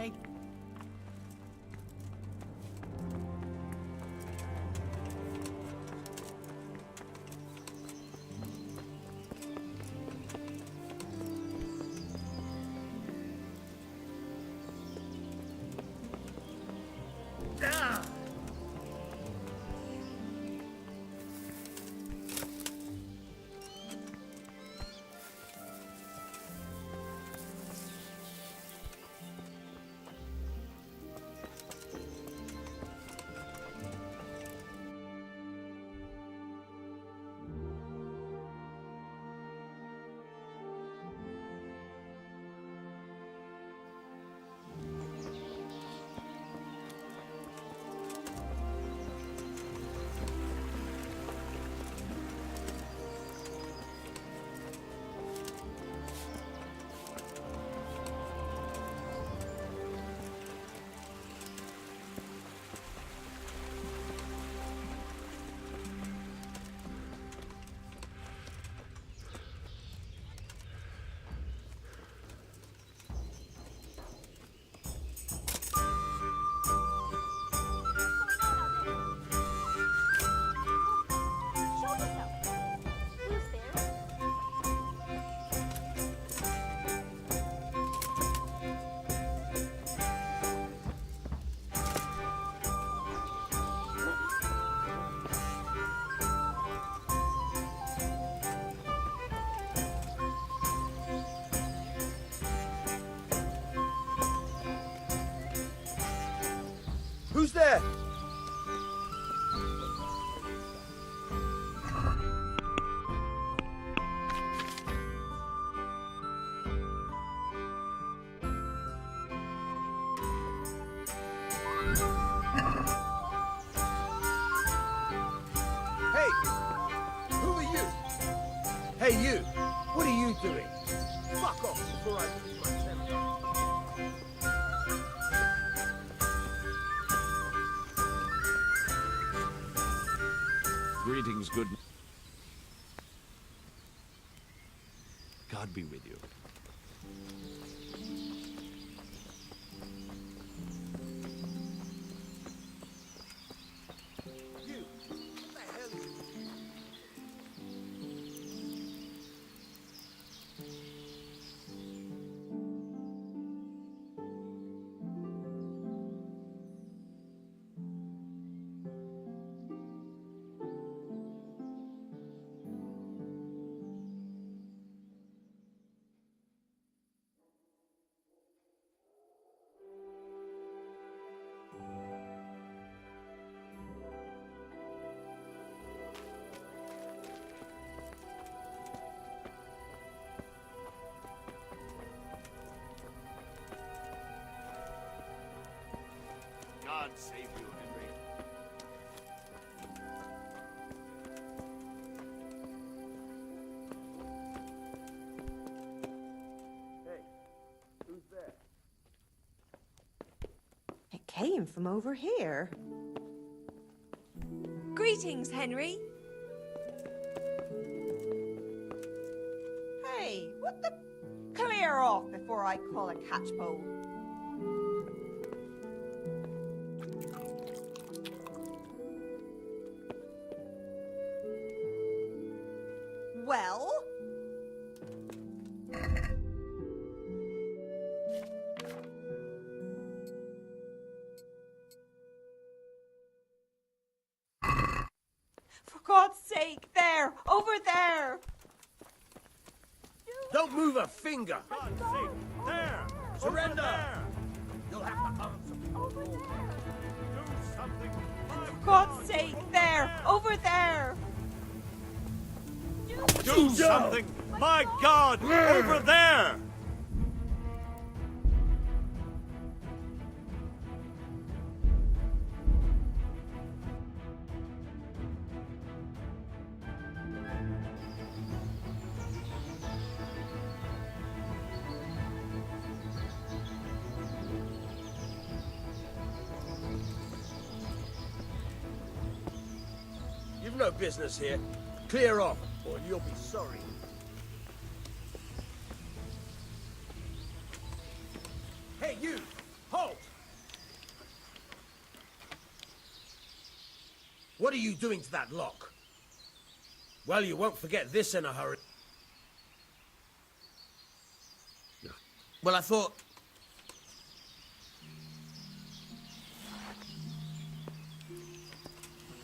Henry. Who's there? Hey! Who are you? Hey, you! What are you doing? Fuck off before I lose my temper. Greetings, good... God be with you. You! What the hell are you doing? God save you, Henry. Hey, who's there? It came from over here. Greetings, Henry. Hey, what the... Clear off before I call a catchpole. Well? For God's sake, there! Over there! Don't move a finger! God's sake! There! Surrender! Over there! You'll have to answer for it. Do something! For God's sake, there! Over there! Do something! My God! Over there! You've no business here. Clear off, or you'll be sorry. Hey, you! What are you doing to that lock? Well, you won't forget this in a hurry. Well, I thought...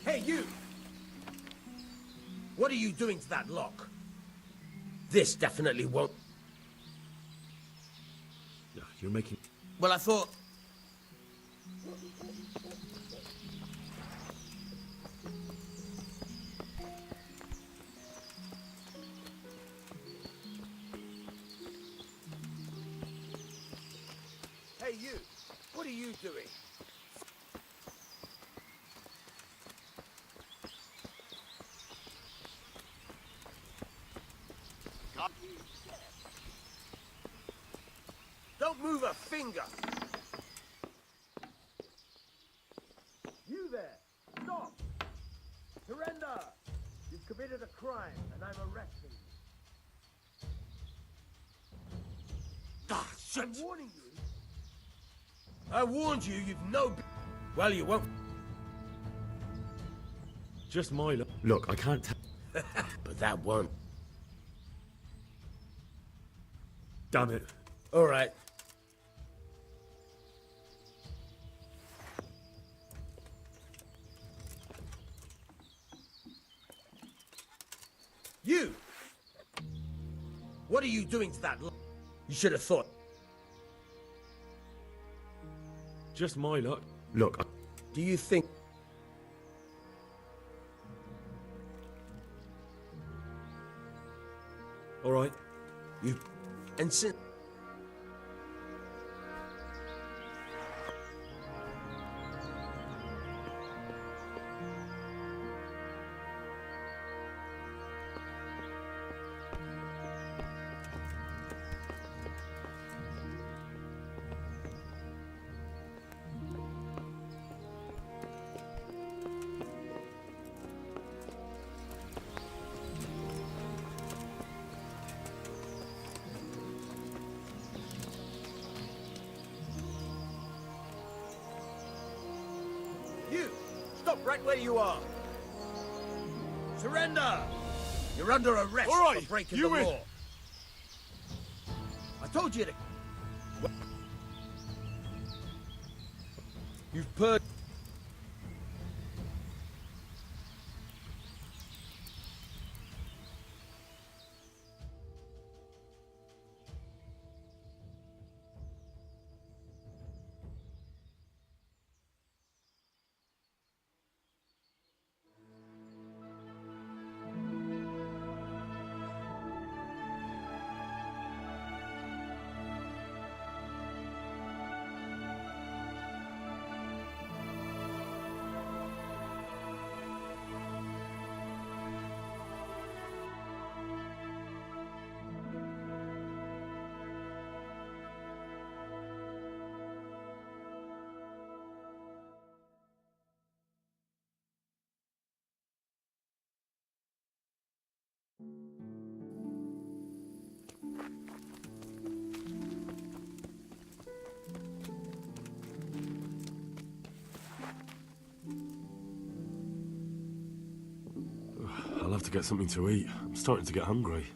Hey, you! What are you doing to that lock? This definitely won't... Yeah, you're making... Well, I thought... Hey, you! What are you doing? Don't move a finger! You there! Stop! Surrender! You've committed a crime, and I'm arresting you. Ah, shit! I'm warning you! I warned you, you've no... Well, you won't... Just my luck. Look, I can't tell... But that won't. Damn it. All right. You! What are you doing to that? You should have thought. Just my luck. Look, Do you think... all right. You... And since... You! Stop right where you are! Surrender! You're under arrest All right, for breaking you the win. law. I told you to... You've purged... I'll have to get something to eat. I'm starting to get hungry.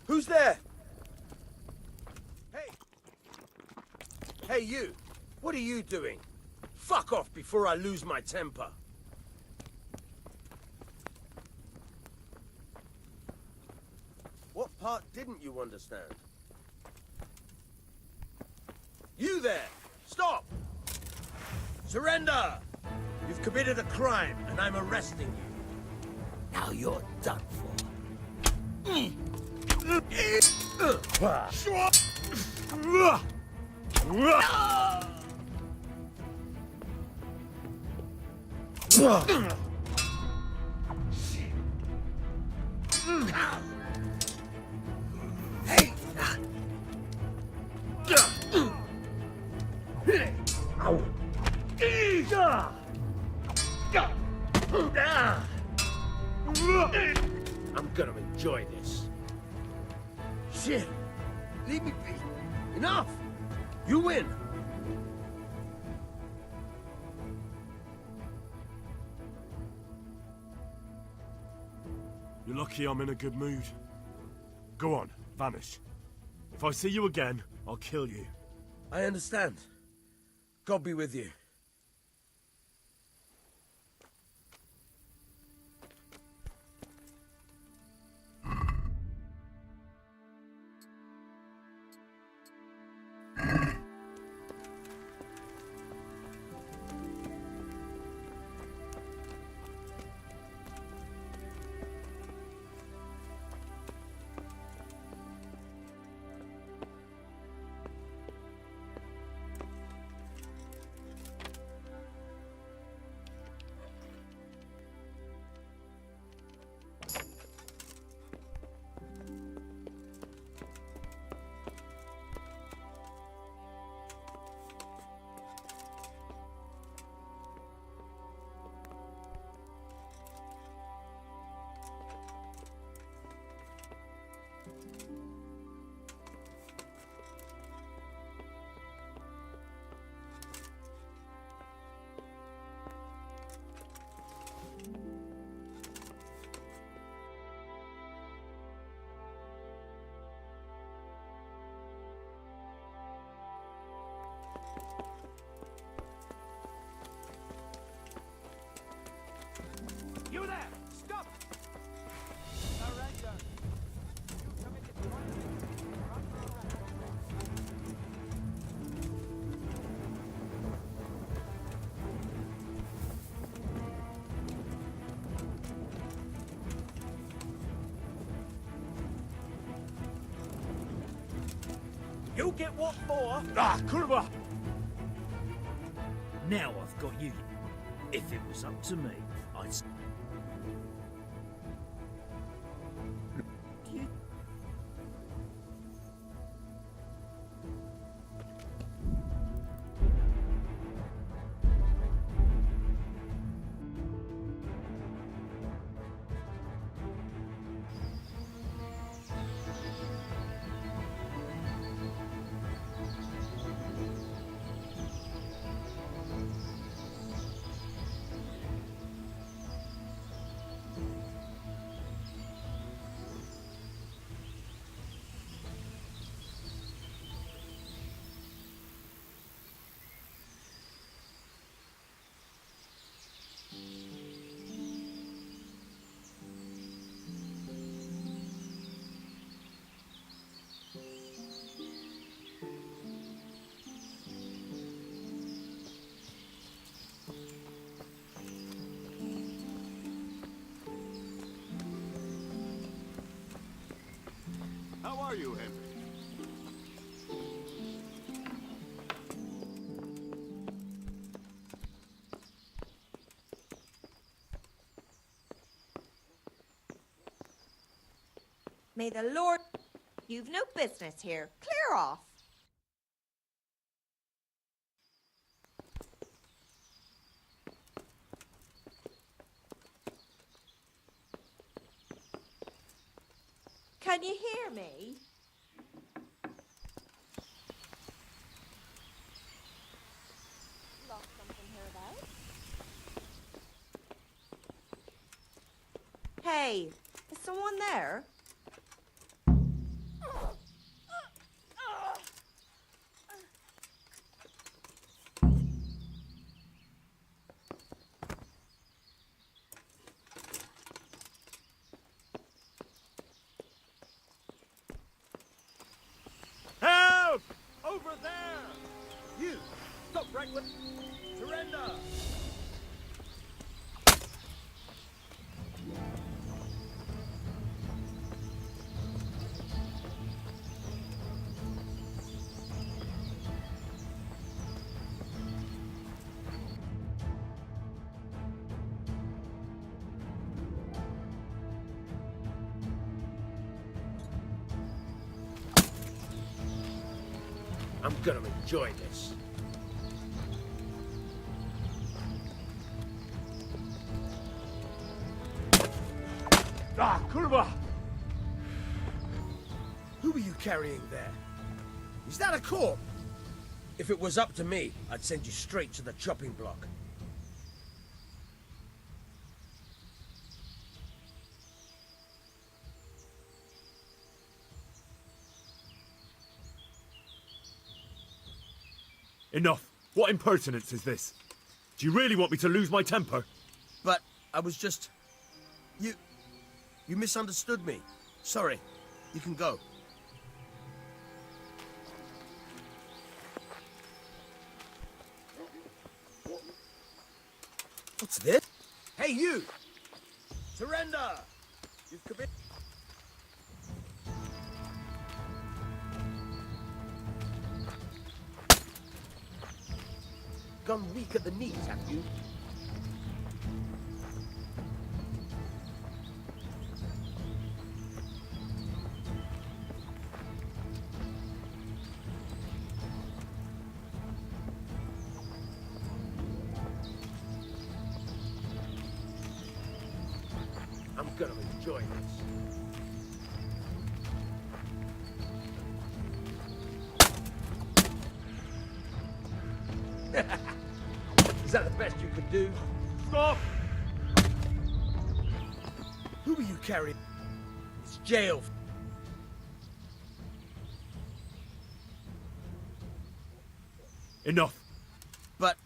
Who's there? Hey! Hey, you! What are you doing? Fuck off before I lose my temper. What? part didn't you understand? You there! Stop! Surrender! You've committed a crime, and I'm arresting you. Now you're done for. Hey! I'm gonna enjoy this. Shit! Leave me be! Enough! You win! You're lucky I'm in a good mood. Go on, vanish. If I see you again, I'll kill you. I understand. God be with you. You there! Stop! Surrender! You committed crime. You get what for? Ah, kurwa! Now I've got you. If it was up to me, I'd... How are you, Henry? May the Lord... You've no business here. Clear off. Can you hear me? Lost something hereabouts? Hey, is someone there? Franklin! Surrender! I'm gonna enjoy this. Ah, kurwa! Who are you carrying there? Is that a corpse? If it was up to me, I'd send you straight to the chopping block. Enough. What impertinence is this? Do you really want me to lose my temper? But I was just... You misunderstood me. Sorry. You can go. What's this? Hey, you! Surrender! You've committed... Gone weak at the knees, have you? I'm gonna enjoy this. Is that the best you could do? Stop! Who are you carrying? It's jail. Enough. But...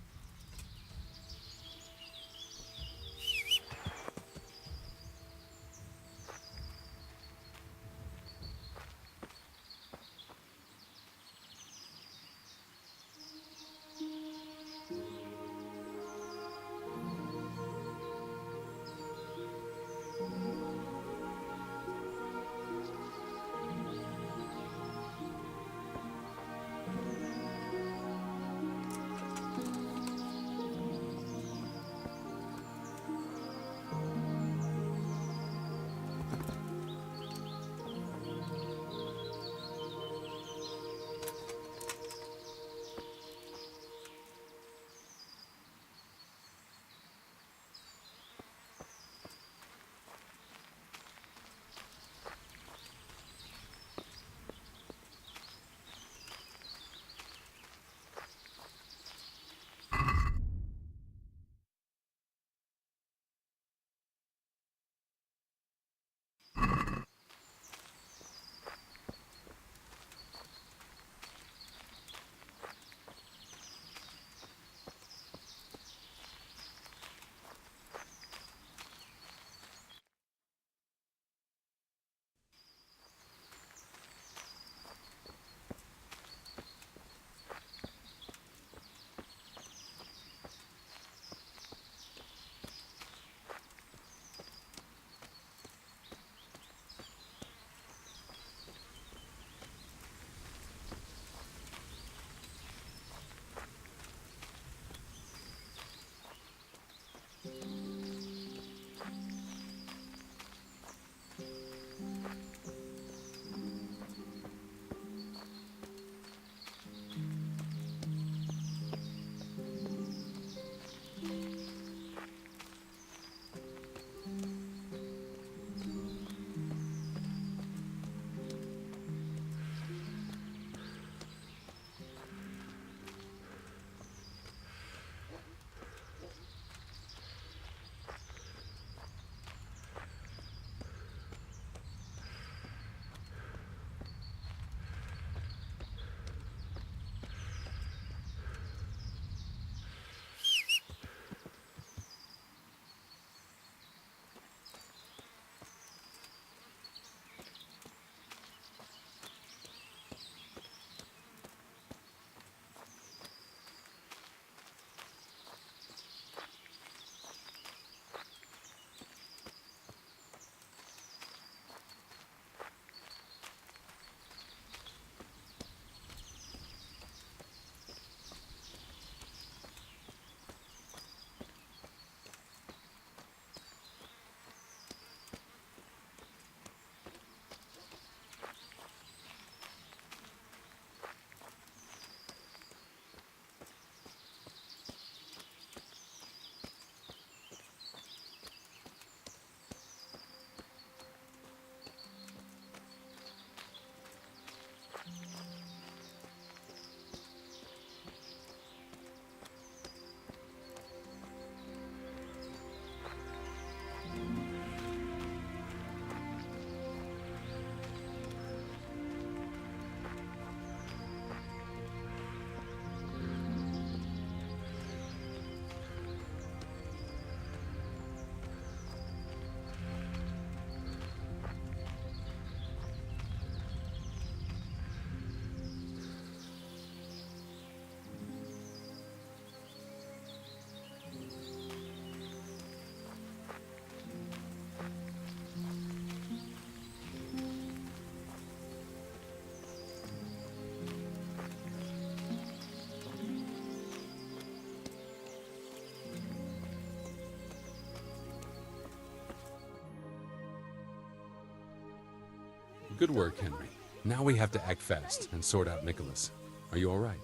Good work, Henry. Now we have to act fast and sort out Nicholas. Are you all right?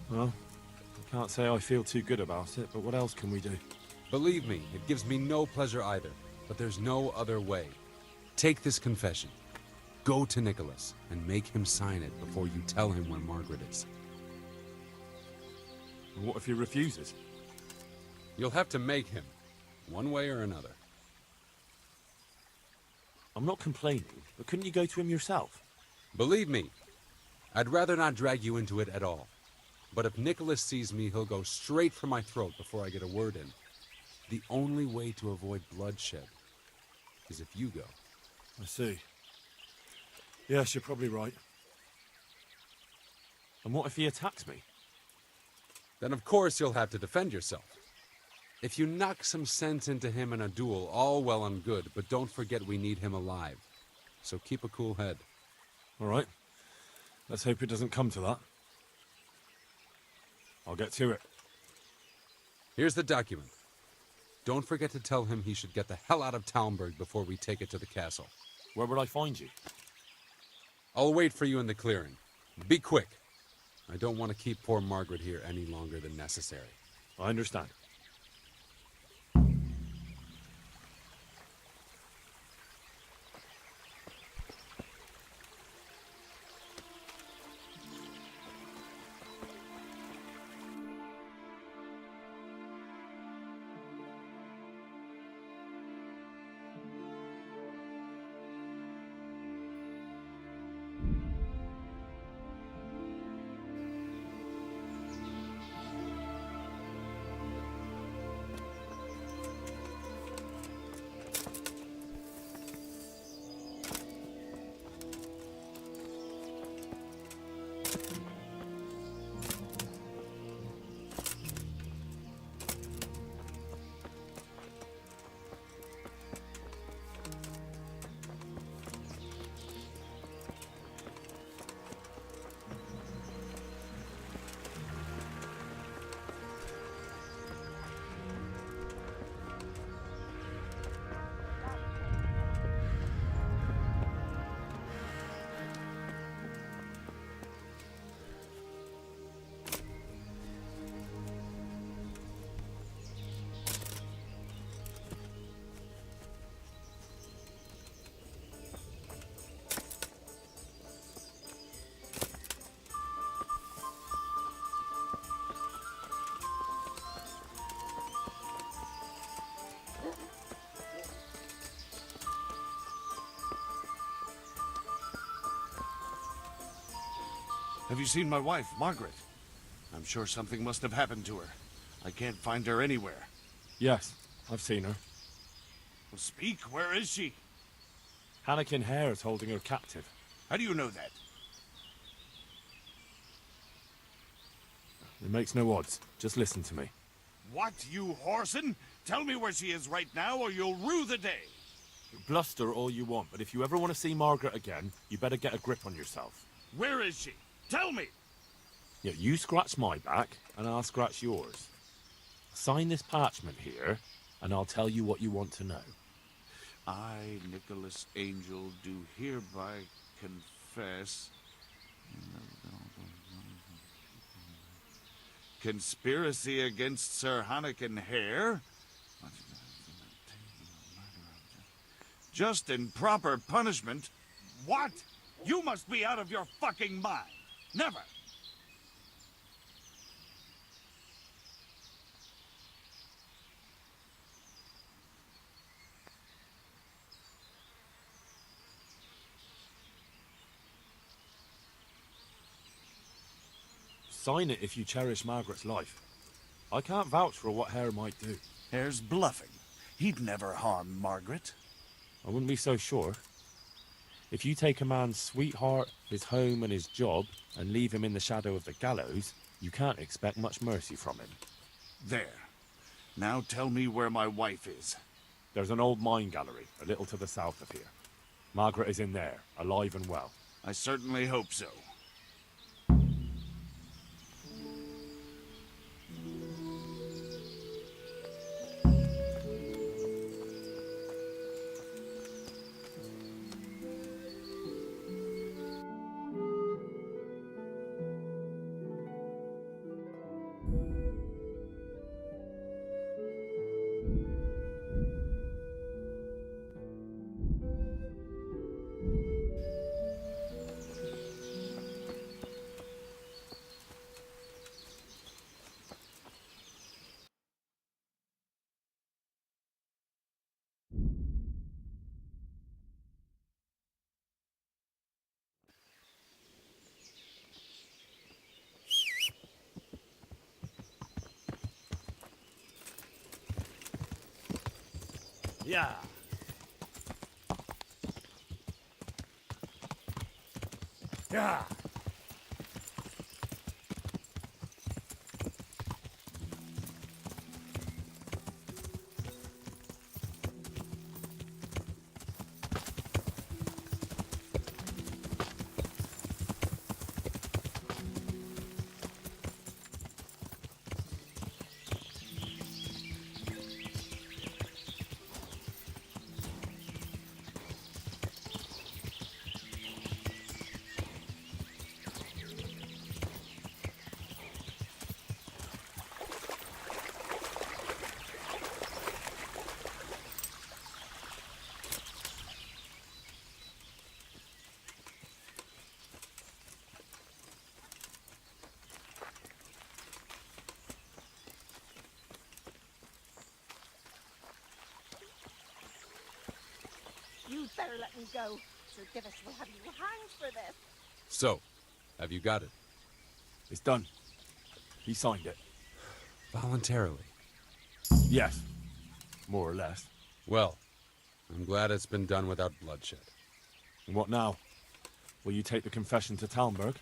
Well, I can't say I feel too good about it, but what else can we do? Believe me, it gives me no pleasure either, but there's no other way. Take this confession. Go to Nicholas and make him sign it before you tell him where Margaret is. And what if he refuses? You'll have to make him, one way or another. I'm not complaining, but couldn't you go to him yourself? Believe me, I'd rather not drag you into it at all. But if Nicholas sees me, he'll go straight for my throat before I get a word in. The only way to avoid bloodshed is if you go. I see. Yes, you're probably right. And what if he attacks me? Then of course you'll have to defend yourself. If you knock some sense into him in a duel, all well and good, but don't forget we need him alive. So keep a cool head. All right. Let's hope it doesn't come to that. I'll get to it. Here's the document. Don't forget to tell him he should get the hell out of Talmberg before we take it to the castle. Where would I find you? I'll wait for you in the clearing. Be quick. I don't want to keep poor Margaret here any longer than necessary. I understand. Have you seen my wife, Margaret? I'm sure something must have happened to her. I can't find her anywhere. Yes, I've seen her. Well, speak, where is she? Hannikin Hare is holding her captive. How do you know that? It makes no odds. Just listen to me. What, you whoreson? Tell me where she is right now or you'll rue the day. Bluster all you want, but if you ever want to see Margaret again, you better get a grip on yourself. Where is she? Tell me! Yeah, you scratch my back, and I'll scratch yours. Sign this parchment here, and I'll tell you what you want to know. I, Nicholas Angel, do hereby confess... conspiracy against Sir Hannikin Hare? Just and proper punishment? What? You must be out of your fucking mind. Never. Sign it if you cherish Margaret's life. I can't vouch for what Hare might do. Hare's bluffing. He'd never harm Margaret. I wouldn't be so sure. If you take a man's sweetheart, his home and his job, and leave him in the shadow of the gallows, you can't expect much mercy from him. There. Now tell me where my wife is. There's an old mine gallery, a little to the south of here. Margaret is in there, alive and well. I certainly hope so. Yeah. Yeah. You'd better let me go. Sir Divis will have you hanged for this. So, have you got it? It's done. He signed it. Voluntarily. Yes. More or less. Well, I'm glad it's been done without bloodshed. And what now? Will you take the confession to Talmberg?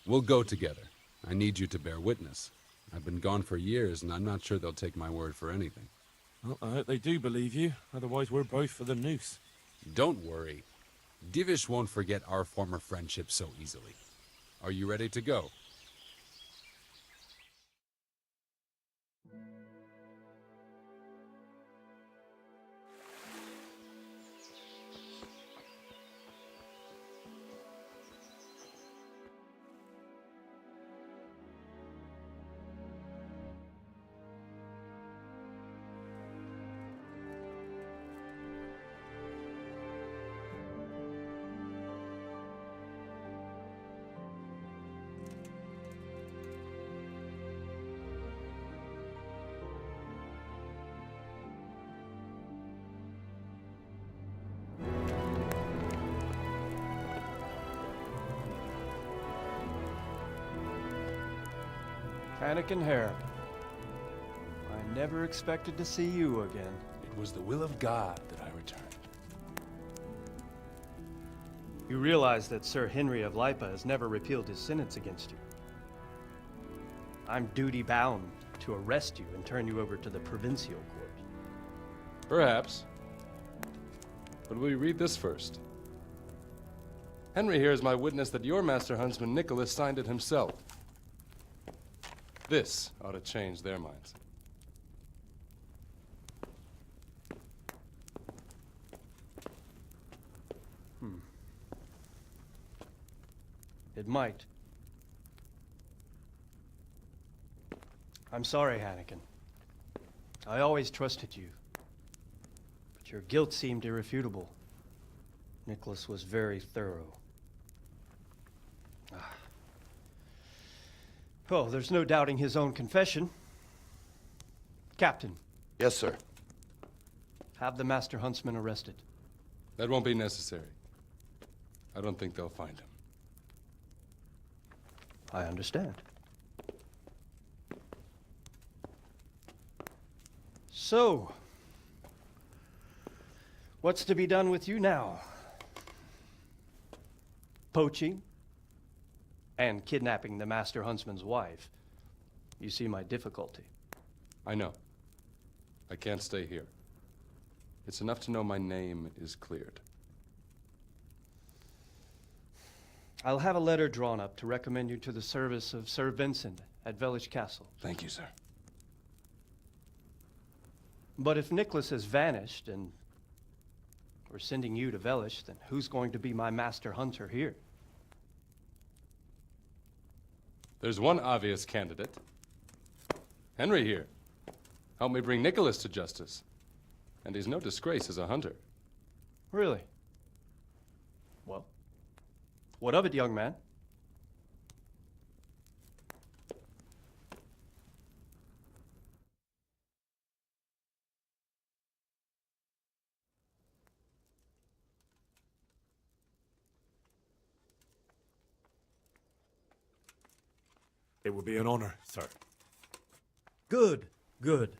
We'll go together. I need you to bear witness. I've been gone for years, and I'm not sure they'll take my word for anything. Well, I hope they do believe you. Otherwise, we're both for the noose. Don't worry. Divish won't forget our former friendship so easily. Are you ready to go? Anakin Hare. I never expected to see you again. It was the will of God that I returned. You realize that Sir Henry of Lipa has never repealed his sentence against you. I'm duty-bound to arrest you and turn you over to the provincial court. Perhaps. But will you read this first? Henry here is my witness that your master huntsman Nicholas signed it himself. This ought to change their minds. It might. I'm sorry, Anakin. I always trusted you. But your guilt seemed irrefutable. Nicholas was very thorough. Oh, there's no doubting his own confession. Captain, Yes, sir. have the Master Huntsman arrested. That won't be necessary. I don't think they'll find him. I understand. So, what's to be done with you now? Poaching and kidnapping the Master Huntsman's wife. You see my difficulty. I know. I can't stay here. It's enough to know my name is cleared. I'll have a letter drawn up to recommend you to the service of Sir Vincent at Vellish Castle. Thank you, sir. But if Nicholas has vanished and we're sending you to Vellish, then who's going to be my master hunter here? There's one obvious candidate. Henry here. Help me bring Nicholas to justice. And he's no disgrace as a hunter. Really? Well, what of it, young man? It would be an honor, sir. Good, good.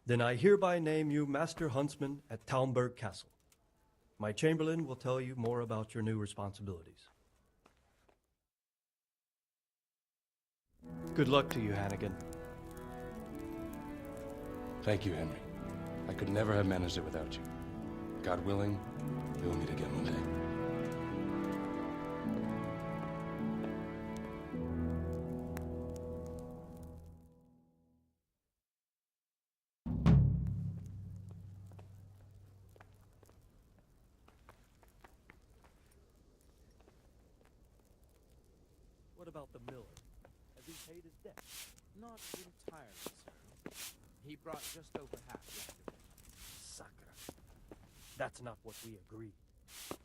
Then I hereby name you Master Huntsman at Talmberg Castle. My Chamberlain will tell you more about your new responsibilities. Good luck to you, Hannigan. Thank you, Henry. I could never have managed it without you. God willing, we will meet again one day. What about the miller? Has he paid his debt? Not entirely, sir. He brought just over half yesterday. Sucker. That's not what we agreed.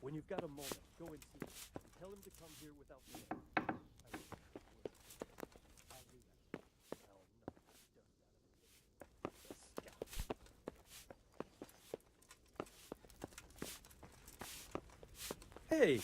When you've got a moment, go and see him. Tell him to come here without delay. I'll do that. I'll know he does that. The scout. Hey!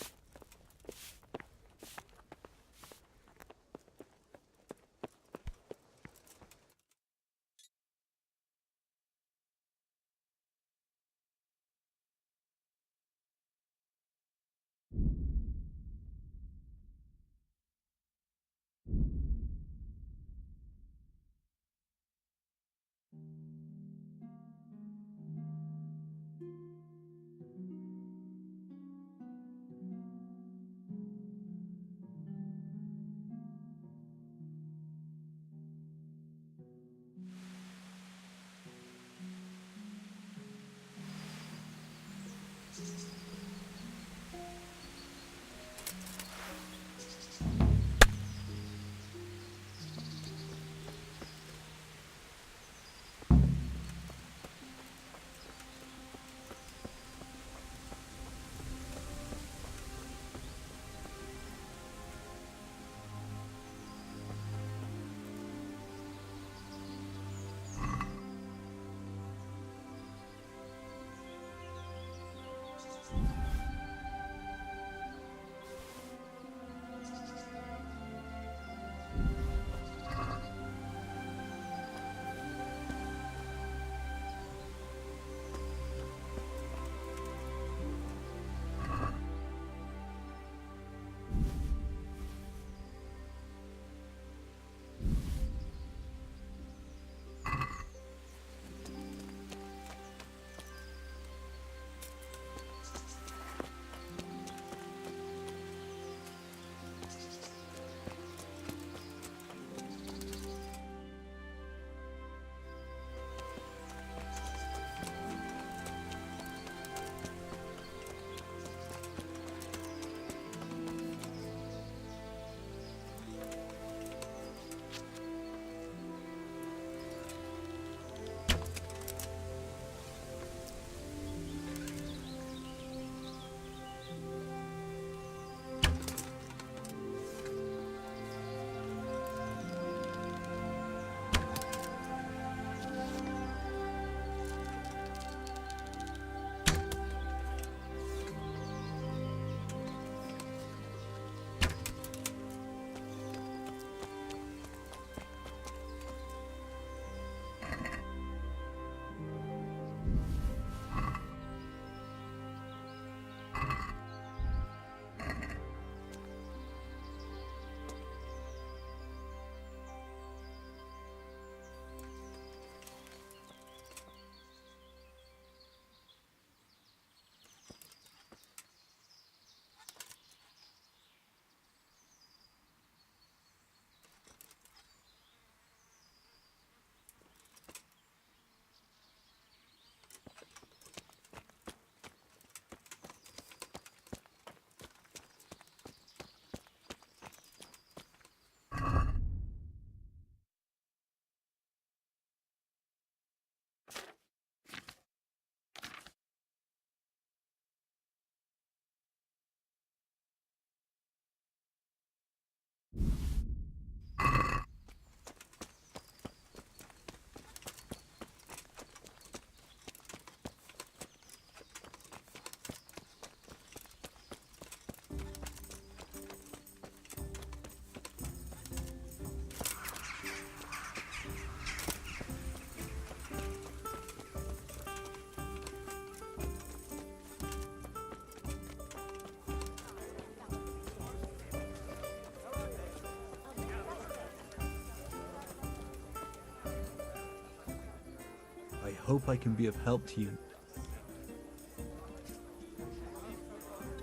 hope I can be of help to you.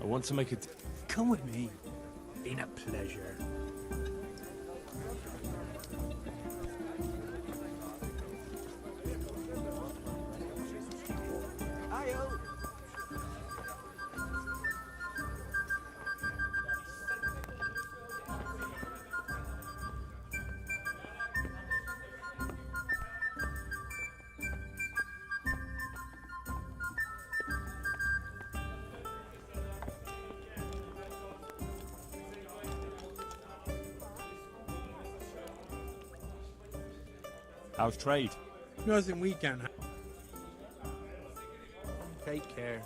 I want to make a... Come with me. Been a pleasure. How's trade? Nothing we can. Take care.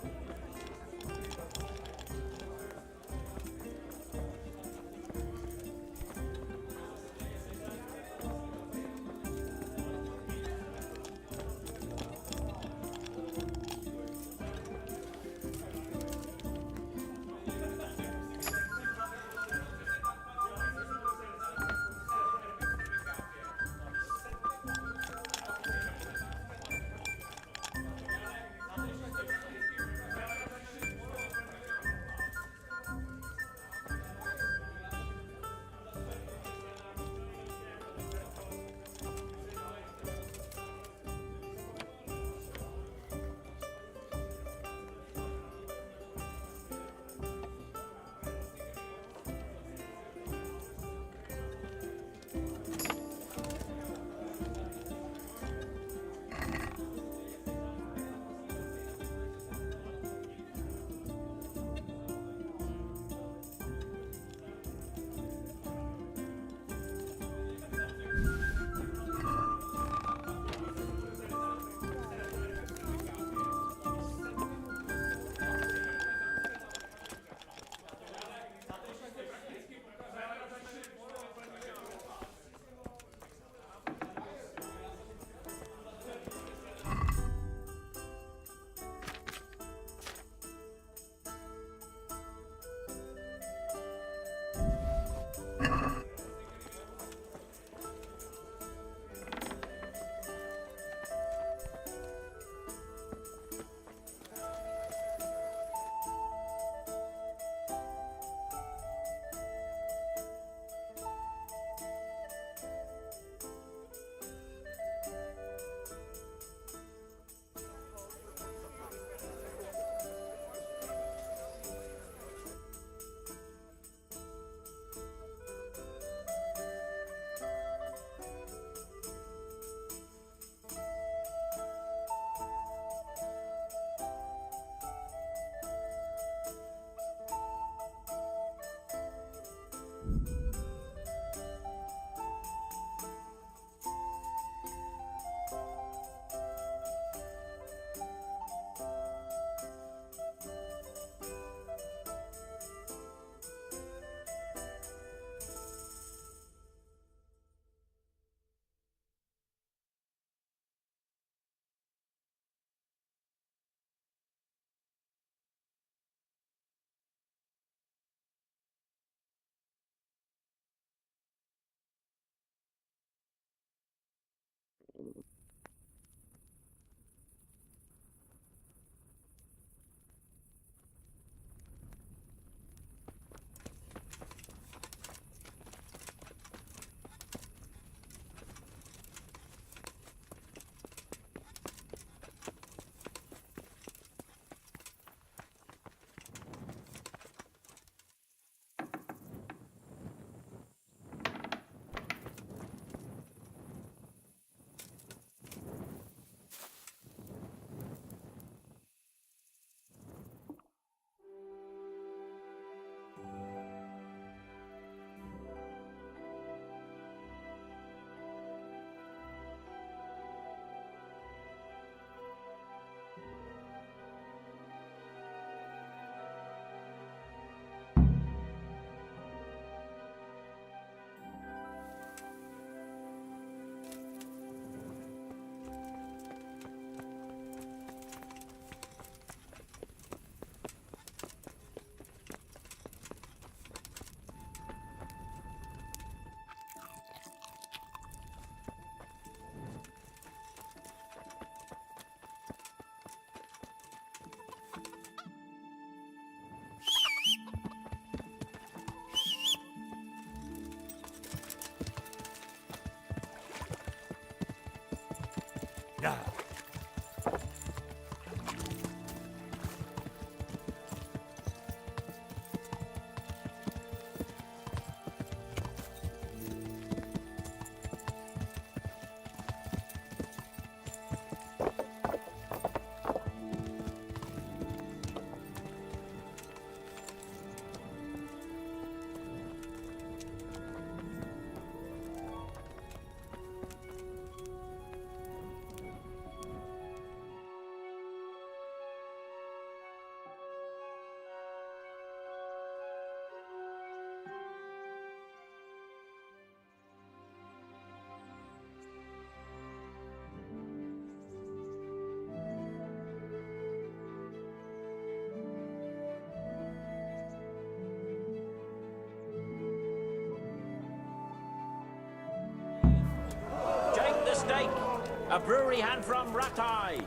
a brewery hand from Ratai.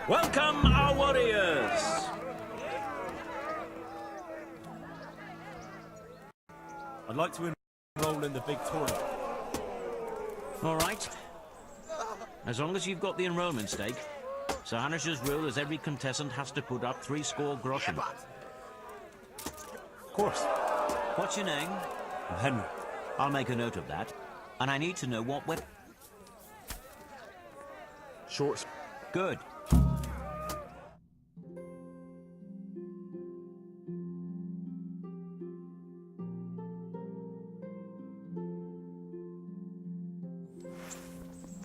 Welcome, our warriors! I'd like to enroll in the big tournament. All right. As long as you've got the enrollment stake, Sir Hanish's rule is every contestant has to put up 3 score groschen. Of course. What's your name? I'm Henry. I'll make a note of that. And I need to know what weapon. Shorts. Good.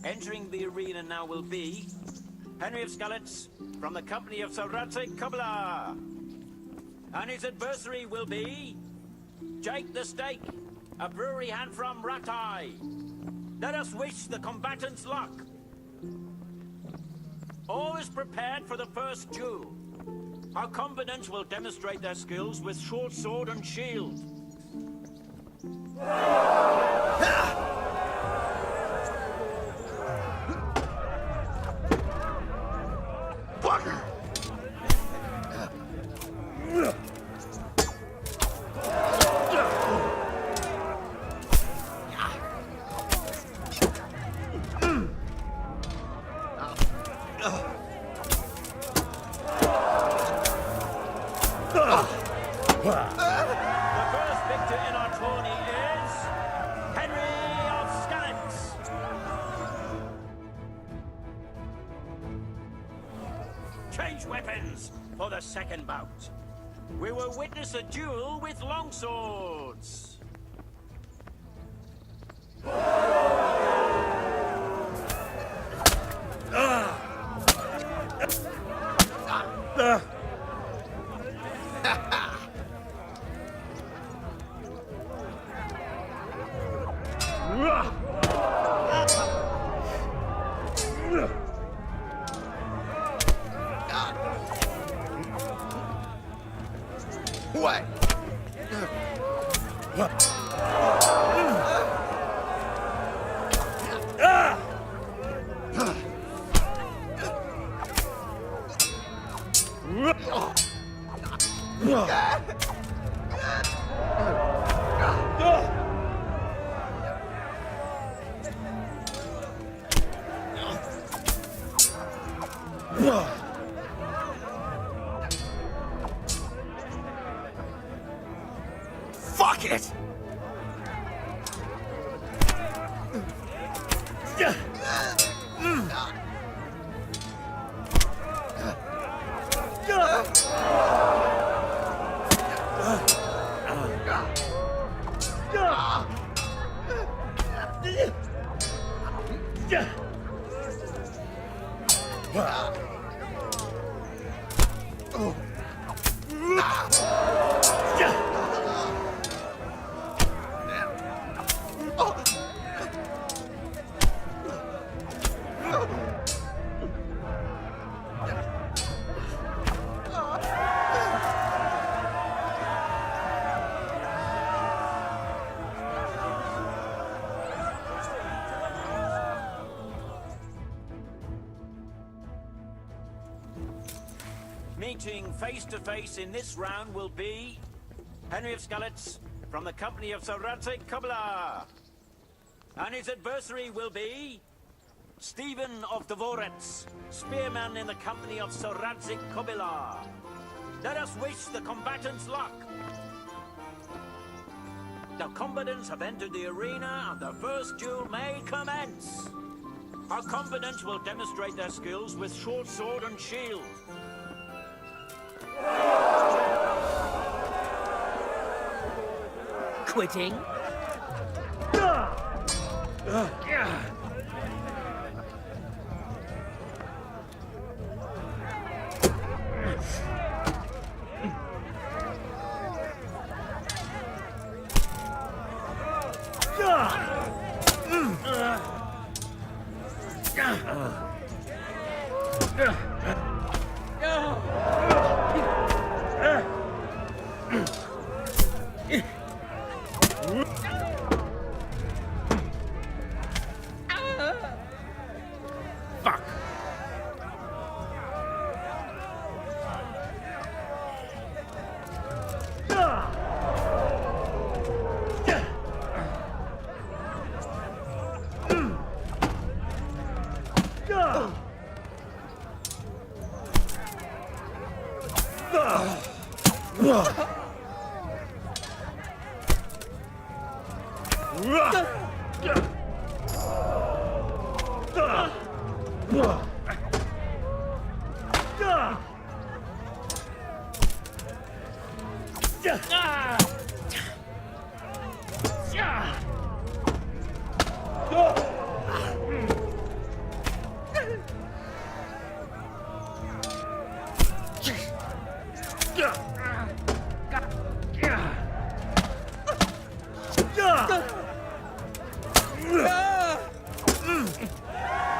Entering the arena now will be Henry of Skalitz from the company of Sir Radzig Kobyla. And his adversary will be Jake the Stake, a brewery hand from Ratai. Let us wish the combatants luck. All is prepared for the first duel. Our combatants will demonstrate their skills with short sword and shield. Change weapons for the second bout. We will witness a duel with longswords. What? Fuck it! Meeting face to face in this round will be Henry of Skalitz from the company of Sir Radzig Kobyla. And his adversary will be Stephen of Deliverance, spearman in the company of Sir Radzig Kobyla. Let us wish the combatants luck. The combatants have entered the arena and the first duel may commence. Our combatants will demonstrate their skills with short sword and shield. Quitting?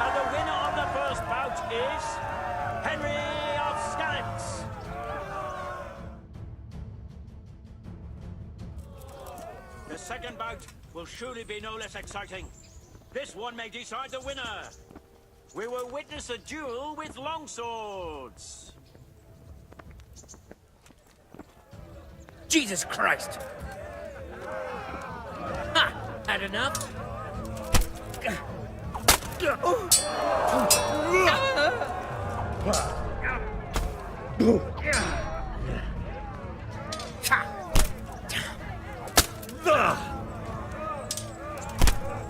And the winner of the first bout is Henry of Skalitz. The second bout will surely be no less exciting. This one may decide the winner. We will witness a duel with longswords. Jesus Christ! Ha! Had enough?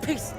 Peace.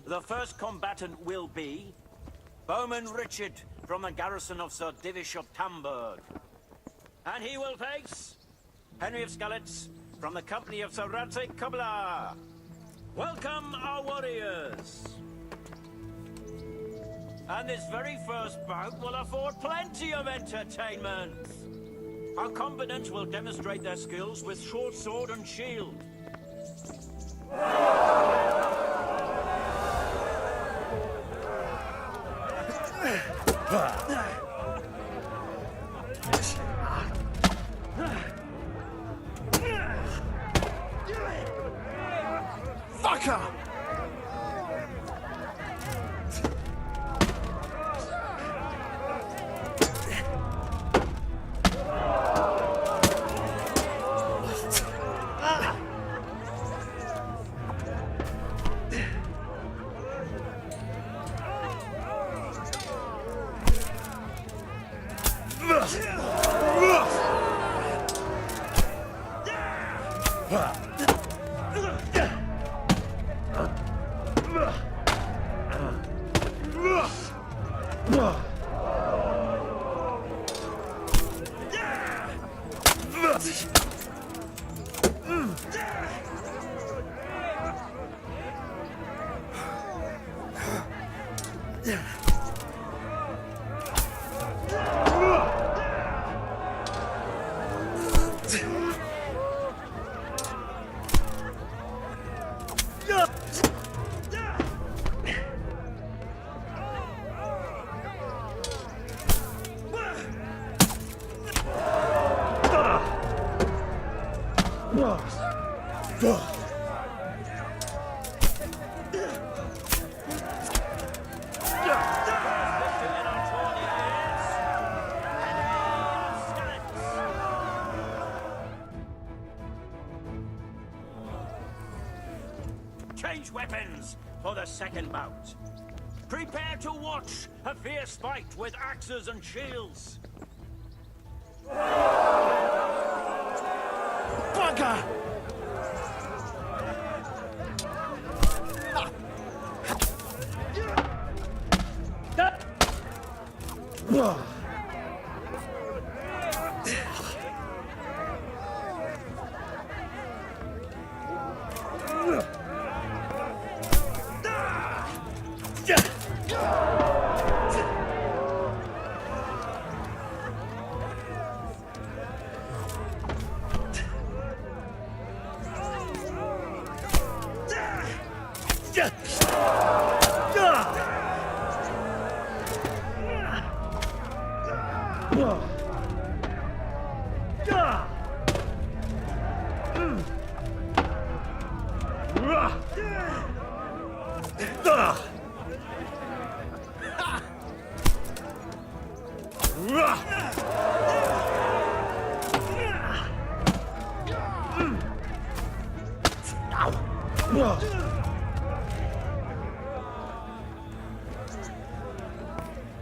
The first combatant will be Bowman Richard from the garrison of Sir Divish of Tamburg. And he will face Henry of Skalitz from the company of Sir Radzig Kobyla. Welcome, our warriors. And this very first bout will afford plenty of entertainment. Our combatants will demonstrate their skills with short sword and shield. Fucker! Change weapons for the second bout. Prepare to watch a fierce fight with axes and shields. Bugger!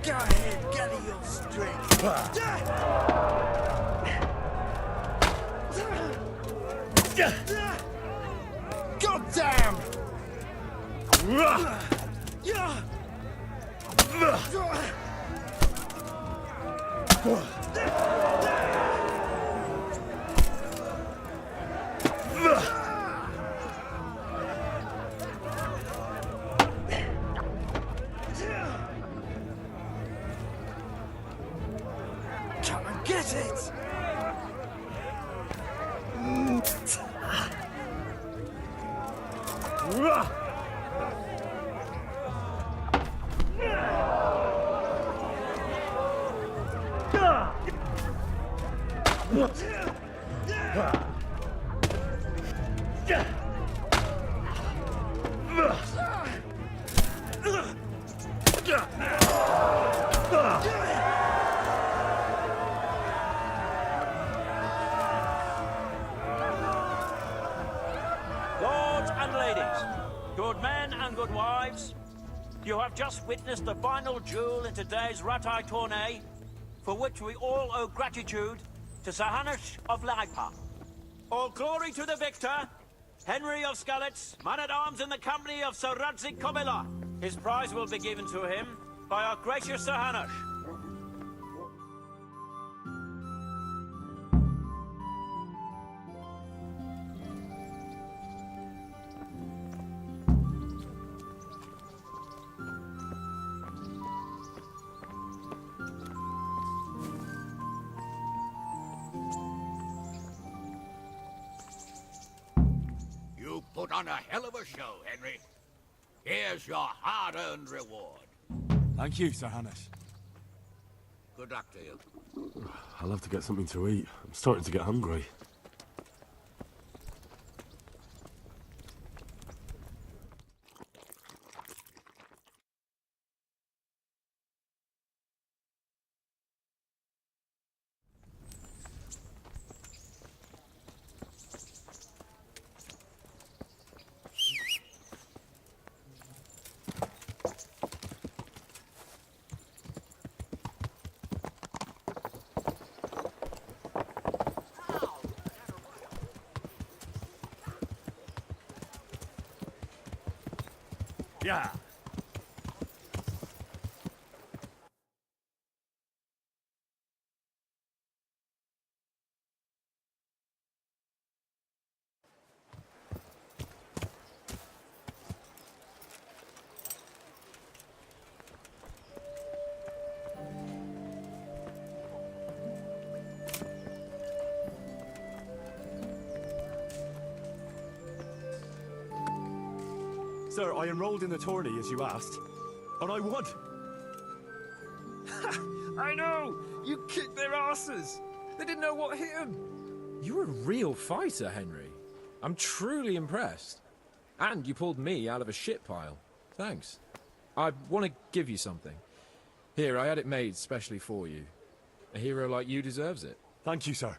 Go ahead, gather your strength. God damn! Come and get it! Lords and ladies, good men and good wives, you have just witnessed the final duel in today's Ratai tourney, for which we all owe gratitude to Sir Hanush of Laipa. All glory to the victor, Henry of Skalitz, man-at-arms in the company of Sir Radzik Kobila. His prize will be given to him by our gracious Sir Hanush. You put on a hell of a show, Henry. Here's your hard-earned reward. Thank you, Sir Hanush. Good luck to you. I'll have to get something to eat. I'm starting to get hungry. Yeah. Sir, I enrolled in the tourney as you asked, and I won. I know! You kicked their asses! They didn't know what hit them! You're a real fighter, Henry. I'm truly impressed. And you pulled me out of a shit pile. Thanks. I want to give you something. Here, I had it made specially for you. A hero like you deserves it. Thank you, sir.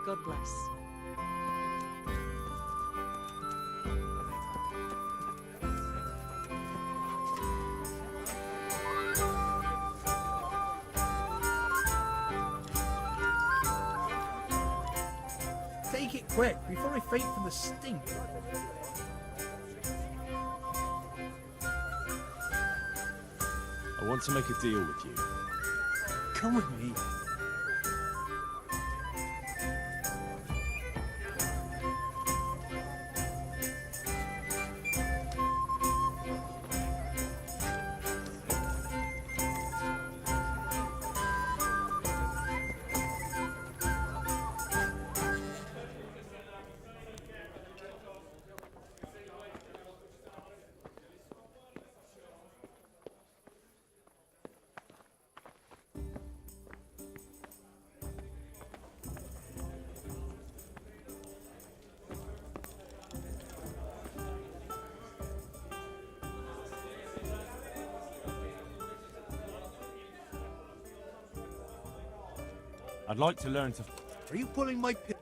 God bless. Take it quick, before I faint from the stink. I want to make a deal with you. Come with me. I'd like to learn to... Are you pulling my pin?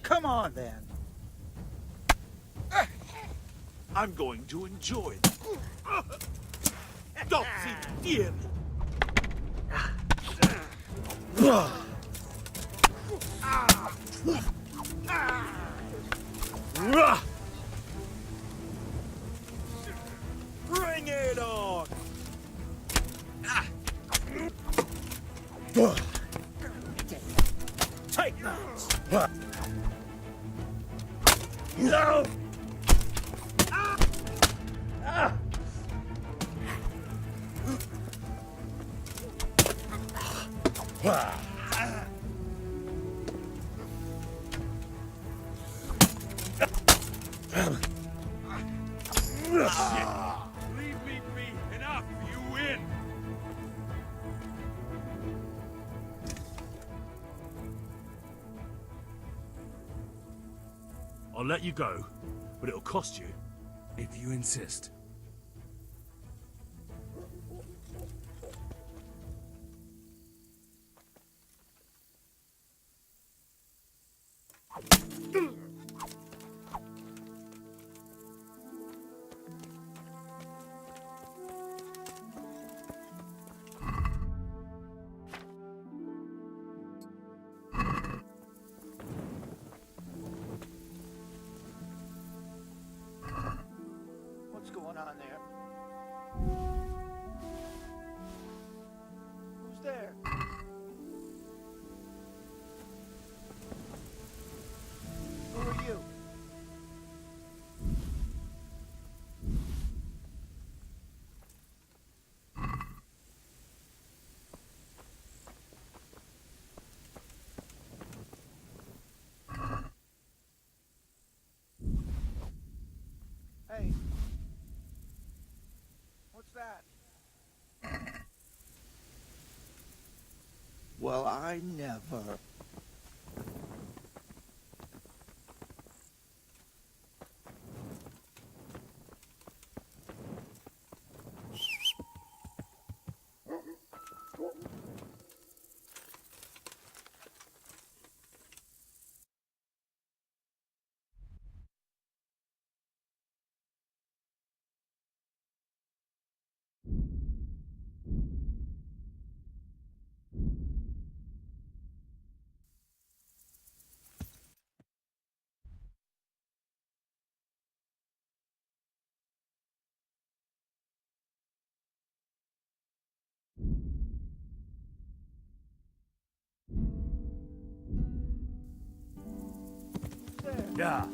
Come on, then. I'm going to enjoy it. Don't see fear. Bring it on! Take that! No! Leave me be. Enough. You win. I'll let you go, but it'll cost you if you insist. What's going on there? Who's there? Who are you? Hey. What's that? Well, I never. Yeah.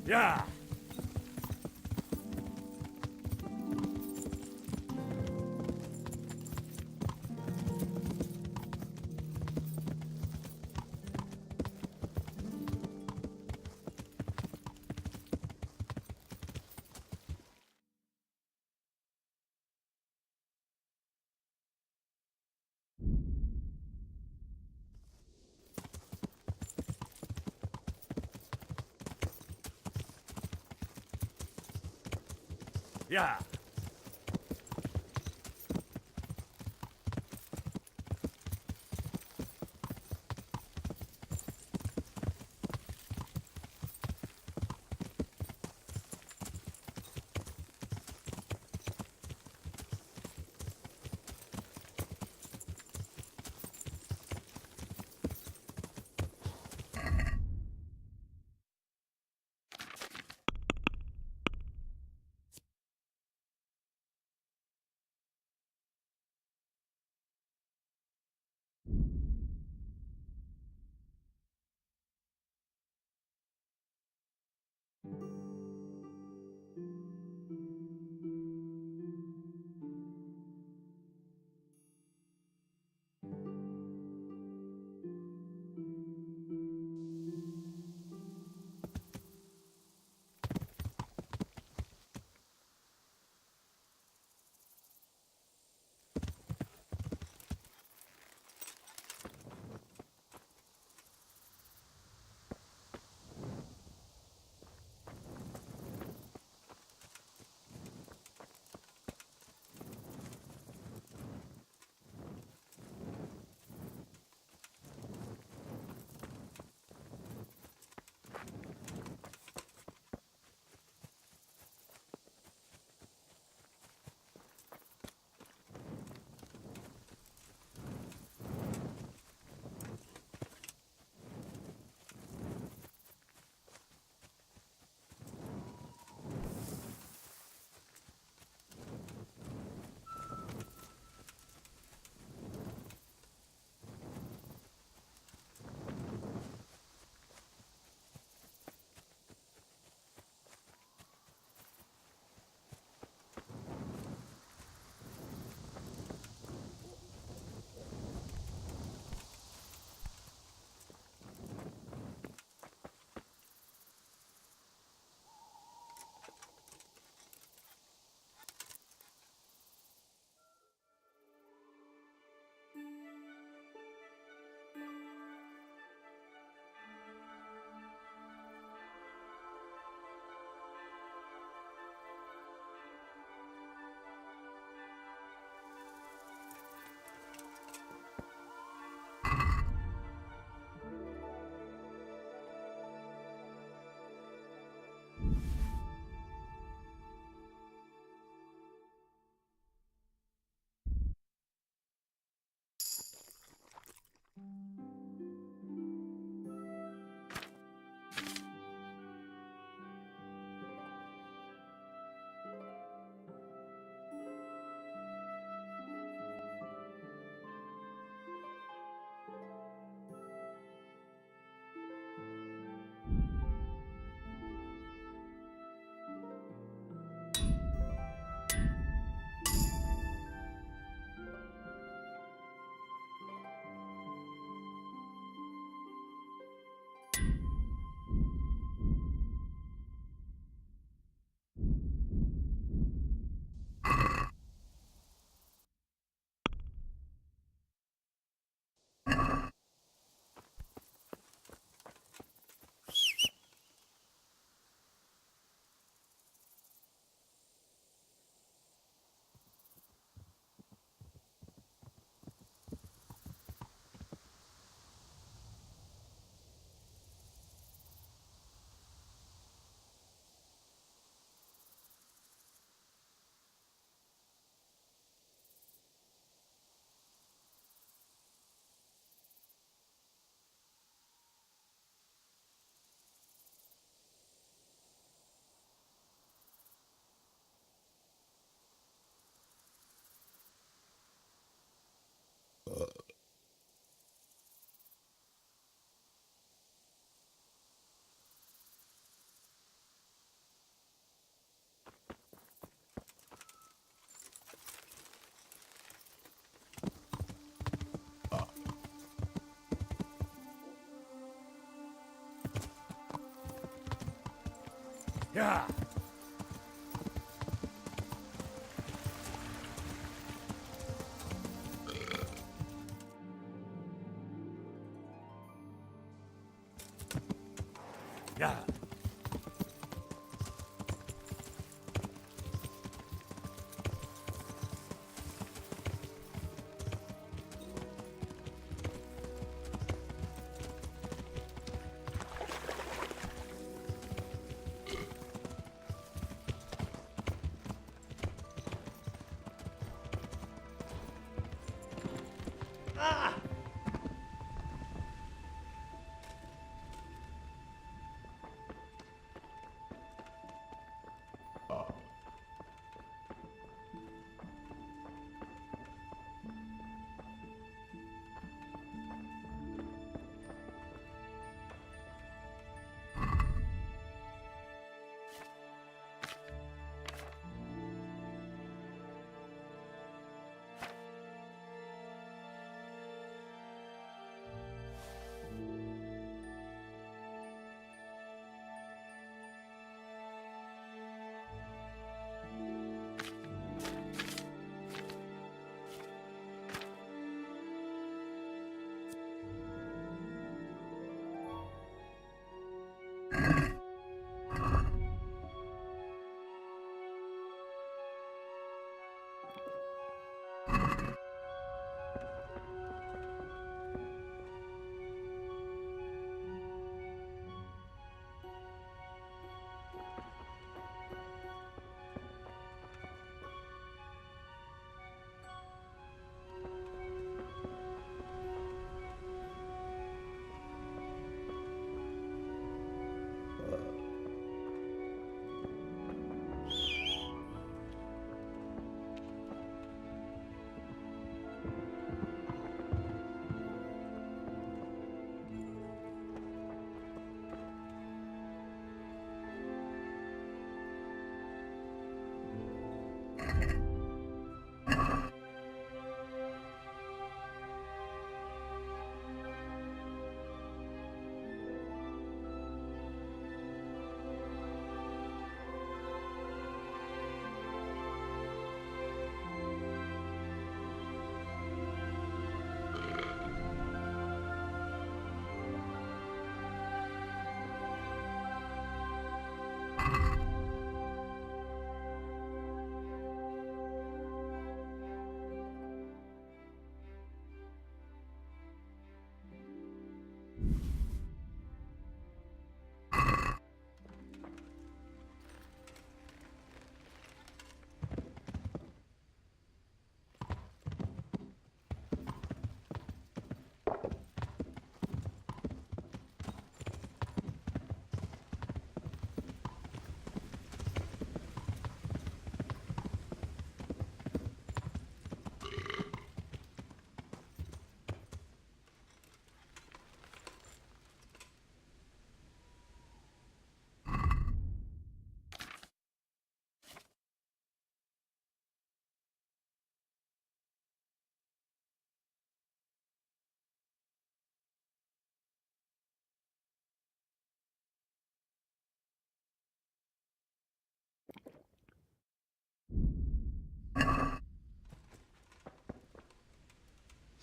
Yeah. Yeah. Yeah. Yeah.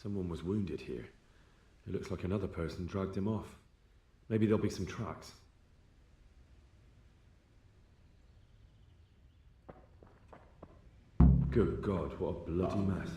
Someone was wounded here. It looks like another person dragged him off. Maybe there'll be some tracks. Good God, what a bloody mess.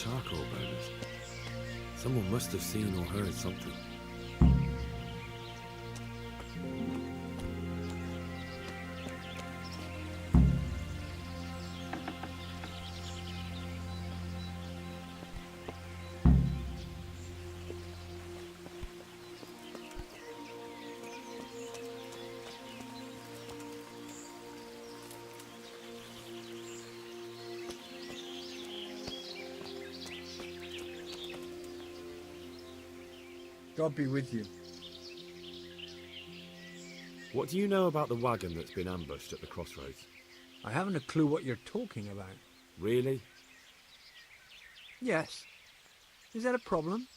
charcoal burners. Someone must have seen or heard something. God be with you. What do you know about the wagon that's been ambushed at the crossroads? I haven't a clue what you're talking about. Really? Yes. Is that a problem?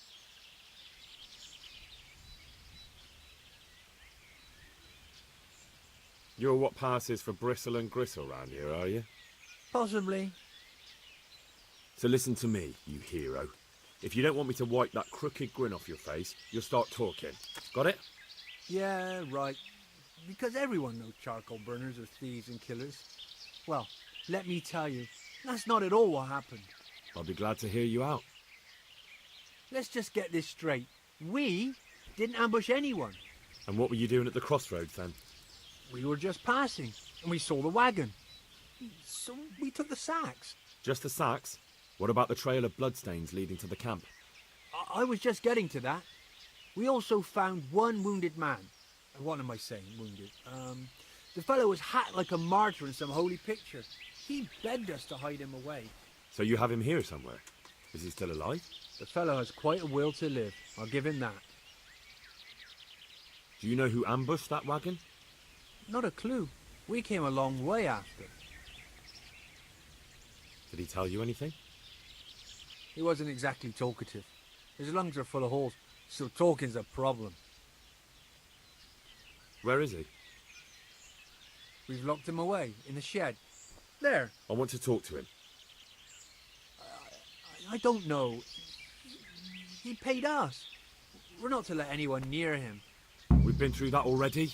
You're what passes for bristle and gristle round here, are you? Possibly. So listen to me, you hero. If you don't want me to wipe that crooked grin off your face, you'll start talking. Got it? Yeah, right. Because everyone knows charcoal burners are thieves and killers. Well, let me tell you, that's not at all what happened. I'll be glad to hear you out. Let's just get this straight. We didn't ambush anyone. And what were you doing at the crossroads then? We were just passing, and we saw the wagon. So we took the sacks. Just the sacks? What about the trail of bloodstains leading to the camp? I was just getting to that. We also found one wounded man. What am I saying, wounded? The fellow was hacked like a martyr in some holy picture. He begged us to hide him away. So you have him here somewhere? Is he still alive? The fellow has quite a will to live. I'll give him that. Do you know who ambushed that wagon? Not a clue. We came a long way after. Did he tell you anything? He wasn't exactly talkative. His lungs are full of holes, so talking's a problem. Where is he? We've locked him away, in the shed. There. I want to talk to him. I don't know. He paid us. We're not to let anyone near him. We've been through that already.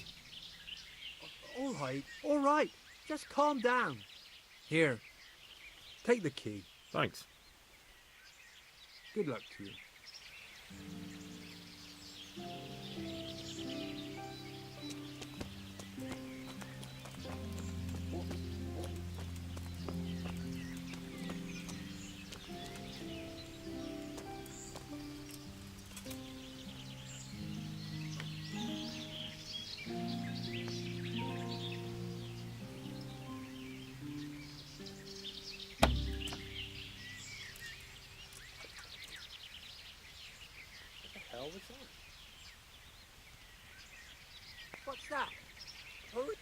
All right. Just calm down. Here. Take the key. Thanks. Good luck to you. What's that? Hurry.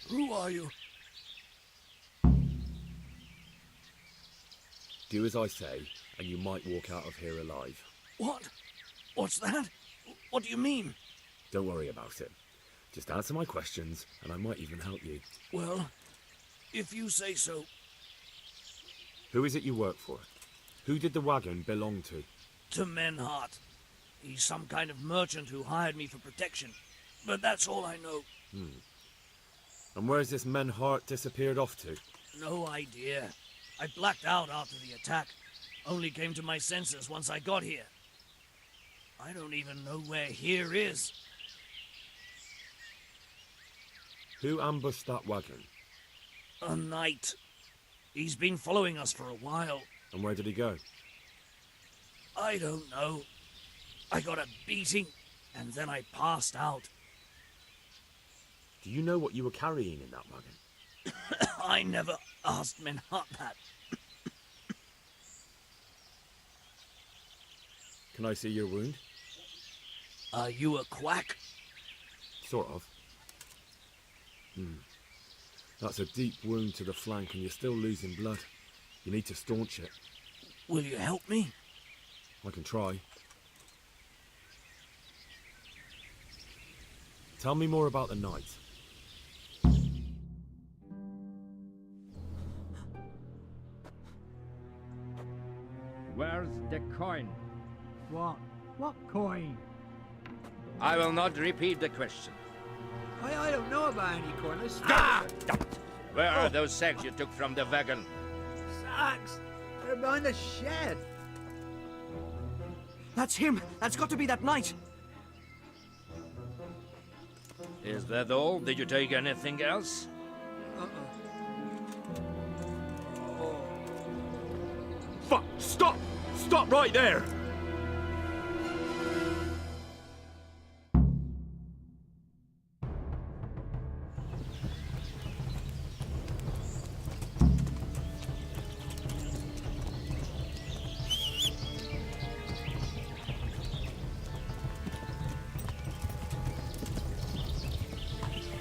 Who are you? Do as I say, and you might walk out of here alive. What? What's that? What do you mean? Don't worry about it. Just answer my questions, and I might even help you. Well, if you say so. Who is it you work for? Who did the wagon belong to? To Menhart. He's some kind of merchant who hired me for protection. But that's all I know. And where's this Menhart disappeared off to? No idea. I blacked out after the attack. Only came to my senses once I got here. I don't even know where here is. Who ambushed that wagon? A knight. He's been following us for a while. And where did he go? I don't know. I got a beating, and then I passed out. Do you know what you were carrying in that wagon? I never asked Menhart that. Can I see your wound? Are you a quack? Sort of. That's a deep wound to the flank and you're still losing blood. You need to staunch it. Will you help me? I can try. Tell me more about the night. coin. What? What coin? I will not repeat the question. I don't know about any coin. I swear. Ah! Where are those sacks you took from the wagon? Sacks! They're behind the shed. That's him. That's got to be that knight. Is that all? Did you take anything else? Fuck! Stop! Stop right there!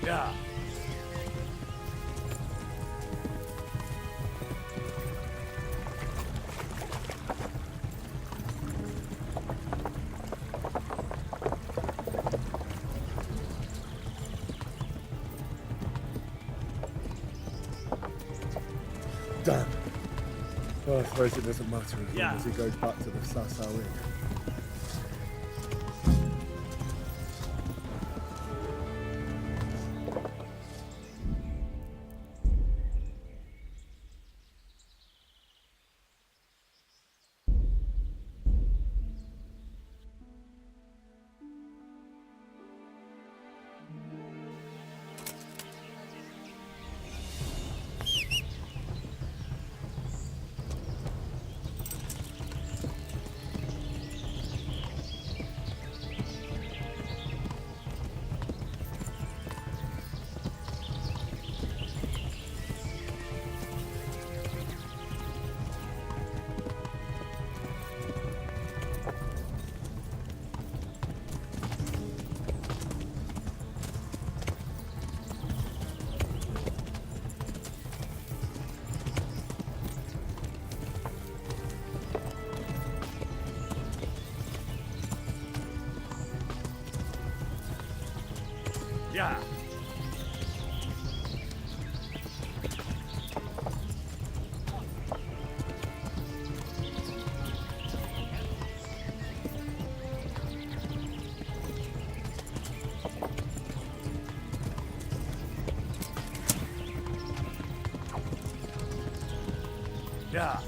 Yeah. Damn. Well, I suppose it doesn't matter as Yeah. long as he goes back to the Sasau Inn. Yeah. Yeah.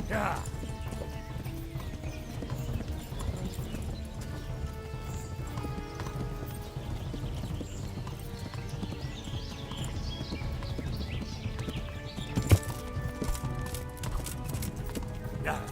Yeah. Yeah.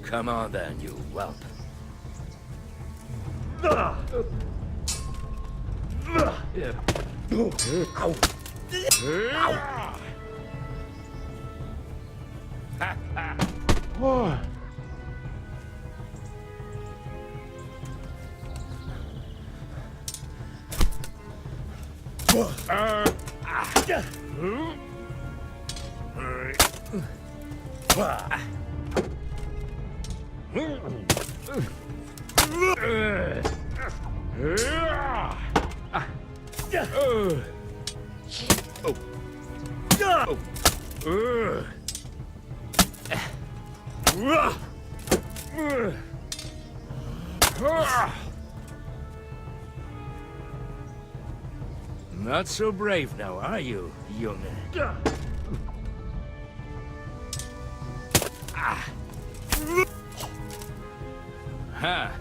Come on then, you whelp. Not so brave now, are you, young? Ha!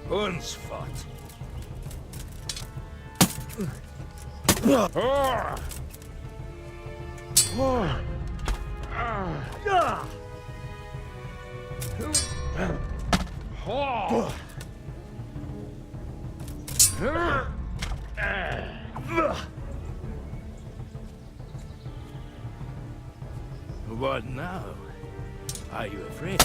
Unspot. What now? Are you afraid?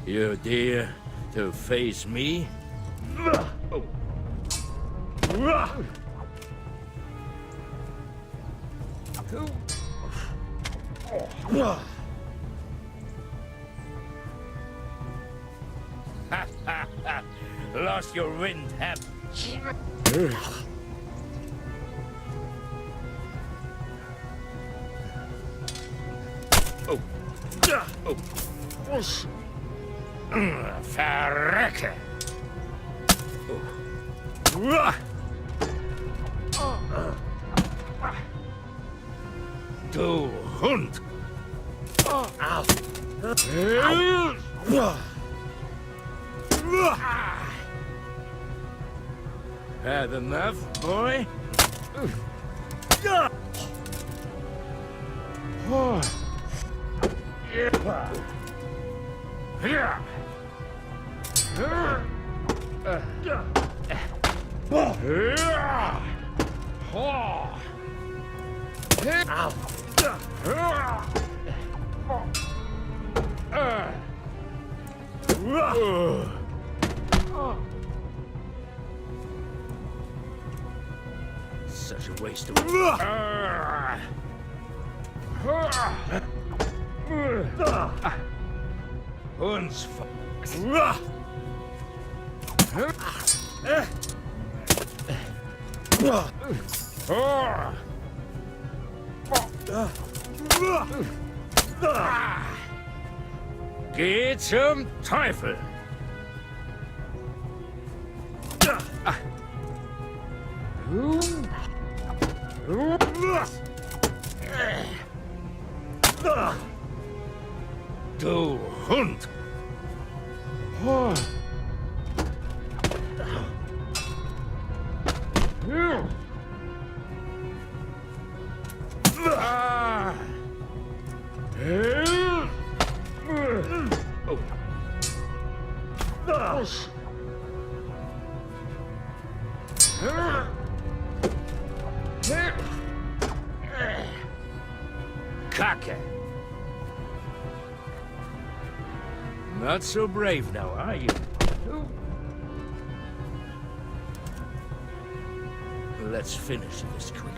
You dare to face me? Lost your wind, have Verrekken! Du Hund! Had enough, boy? Such a waste of Uns Geh zum Teufel! Du Hund! Kacke! Not so brave now, are you? Let's finish this quickly.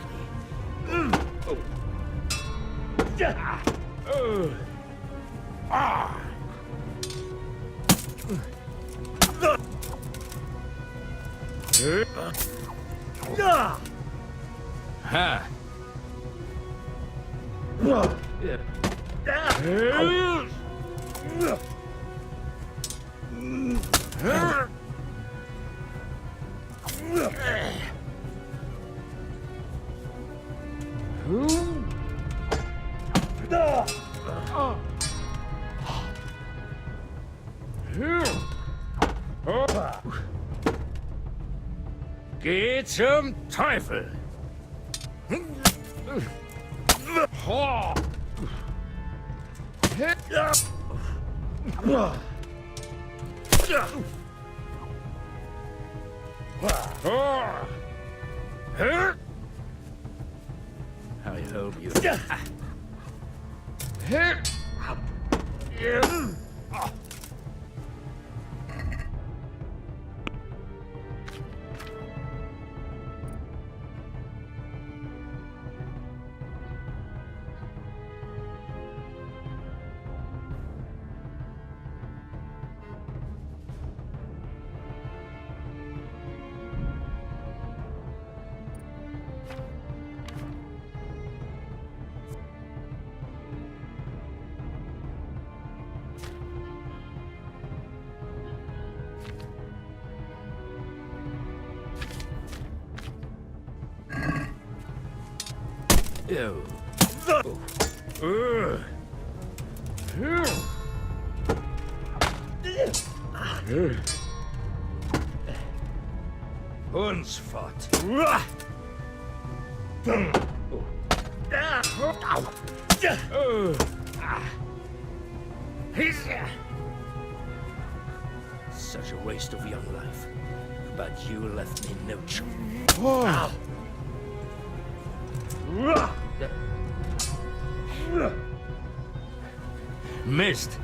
Ha! Geh zum Teufel! I hope you... Ew. Hundsfott. Such a waste of young life. But you left me no choice. Missed.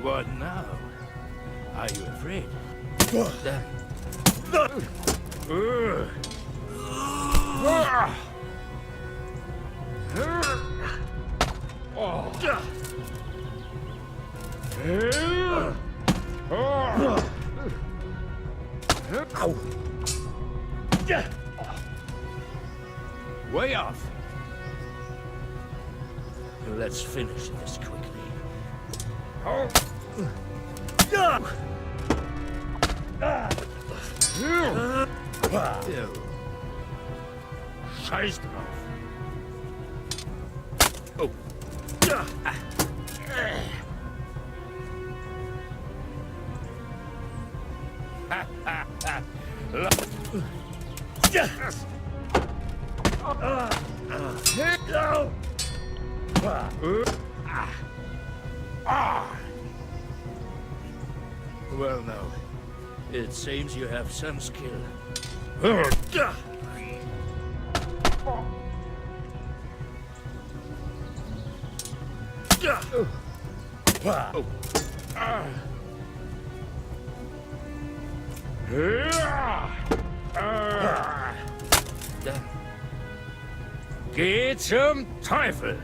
What now? Are you afraid? Way off. Let's finish this quickly. Scheiß drauf. Oh. Well, now, it seems you have some skill. Geh zum Teufel!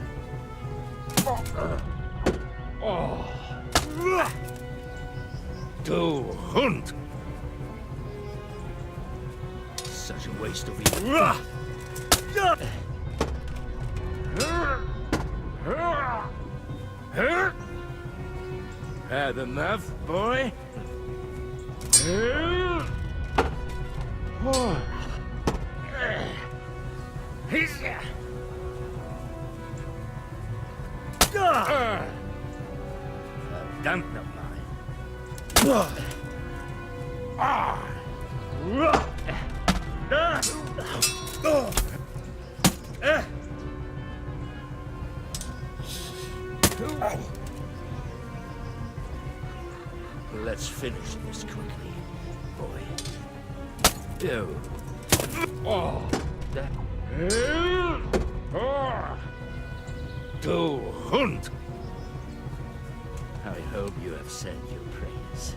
Du Hund! Such a waste of you. Had enough, boy? Verdammt nochmal. Let's finish this quickly, boy. Ew. Du Hund! I hope you have said your prayers.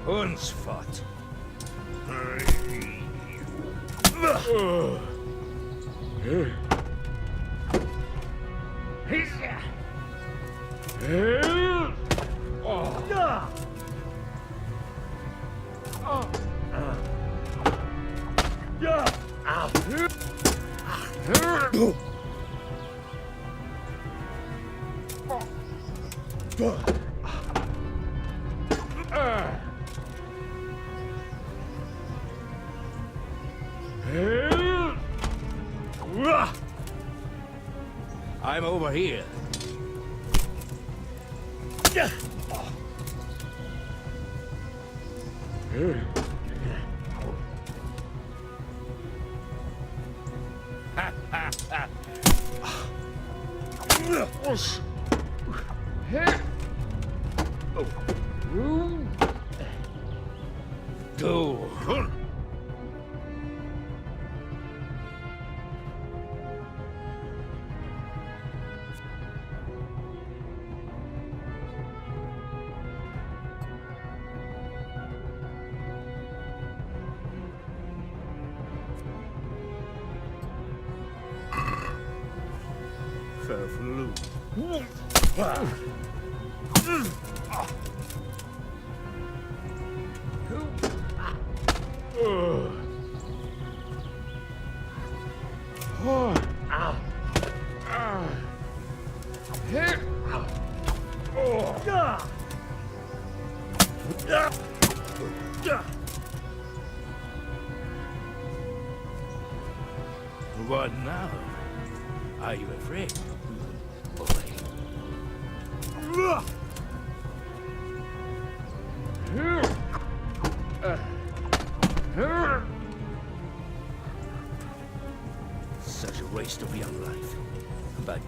Hundsfott. I'm over here. What now? Are you afraid? Such a waste of young life. But...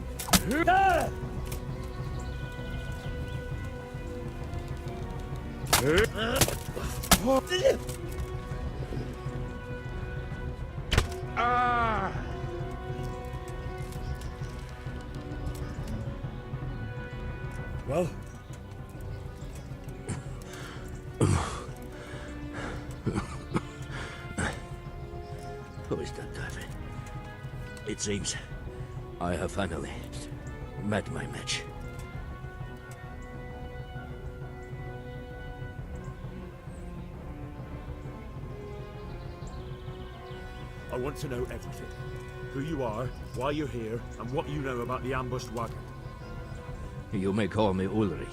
Well? Who is that guy? It seems I have finally met my match. I want to know everything. Who you are, why you're here, and what you know about the ambushed wagon. You may call me Ulrich.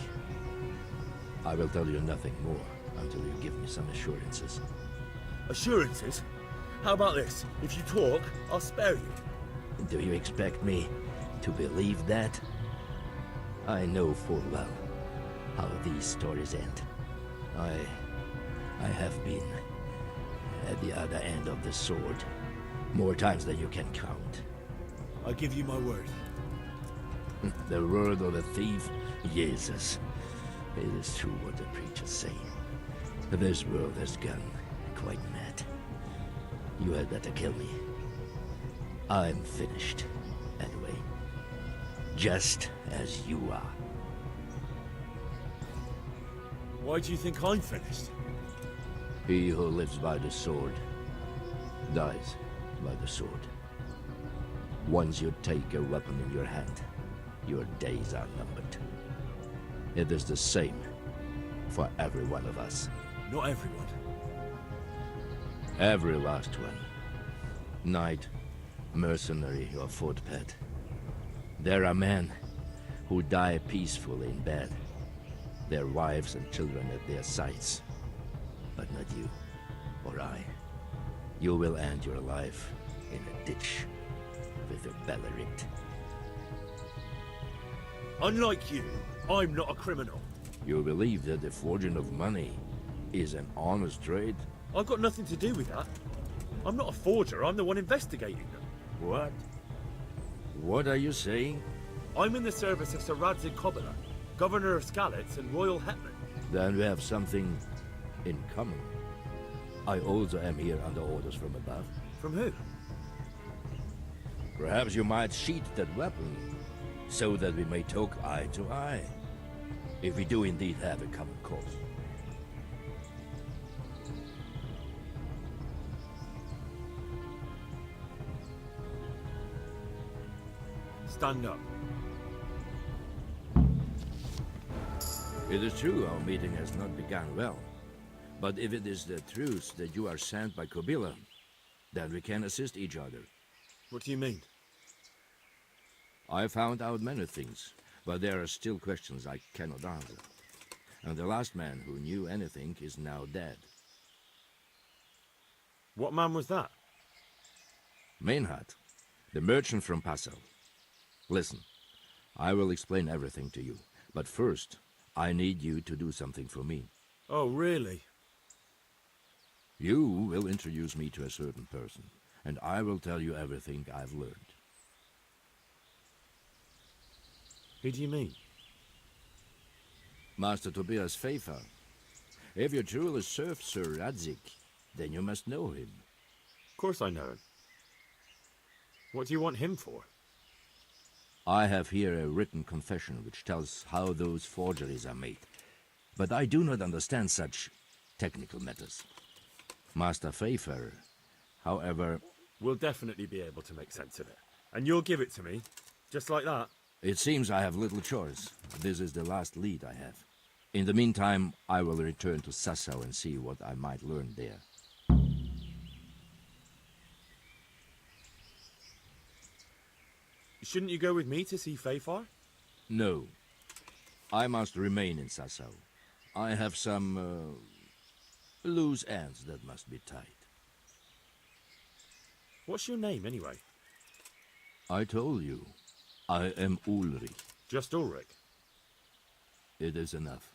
I will tell you nothing more until you give me some assurances. Assurances? How about this? If you talk, I'll spare you. Do you expect me to believe that? I know full well how these stories end. I have been at the other end of the sword more times than you can count. I give you my word. The word of a thief? Jesus. It is true what the preachers say. This world has gone quite mad. You had better kill me. I'm finished, anyway. Just as you are. Why do you think I'm finished? He who lives by the sword dies by the sword. Once you take a weapon in your hand, your days are numbered. It is the same for every one of us. Not everyone. Every last one. Knight, mercenary, or footpad. There are men who die peacefully in bed, their wives and children at their sides. But not you, or I. You will end your life in a ditch with your belly ripped. Unlike you, I'm not a criminal. You believe that the forging of money is an honest trade? I've got nothing to do with that. I'm not a forger, I'm the one investigating them. What? What are you saying? I'm in the service of Sir Radzig Kobyla, Governor of Skalitz and Royal Hetman. Then we have something in common. I also am here under orders from above. From who? Perhaps you might sheath that weapon, so that we may talk eye to eye. If we do indeed have a common cause. Stand up. It is true our meeting has not begun well. But if it is the truth that you are sent by Kobila, then we can assist each other. What do you mean? I found out many things, but there are still questions I cannot answer. And the last man who knew anything is now dead. What man was that? Maynard, the merchant from Passau. Listen, I will explain everything to you, but first, I need you to do something for me. Oh, really? You will introduce me to a certain person, and I will tell you everything I've learned. Who do you mean? Master Tobias Pfeiffer. If you truly serve Sir Radzik, then you must know him. Of course I know him. What do you want him for? I have here a written confession which tells how those forgeries are made, but I do not understand such technical matters. Master Pfeiffer, however... We'll definitely be able to make sense of it. And you'll give it to me, just like that? It seems I have little choice. This is the last lead I have. In the meantime, I will return to Sassau and see what I might learn there. Shouldn't you go with me to see Pfeiffer? No. I must remain in Sassau. I have some, loose ends that must be tied. What's your name, anyway? I told you. I am Ulrich. Just Ulrich? It is enough.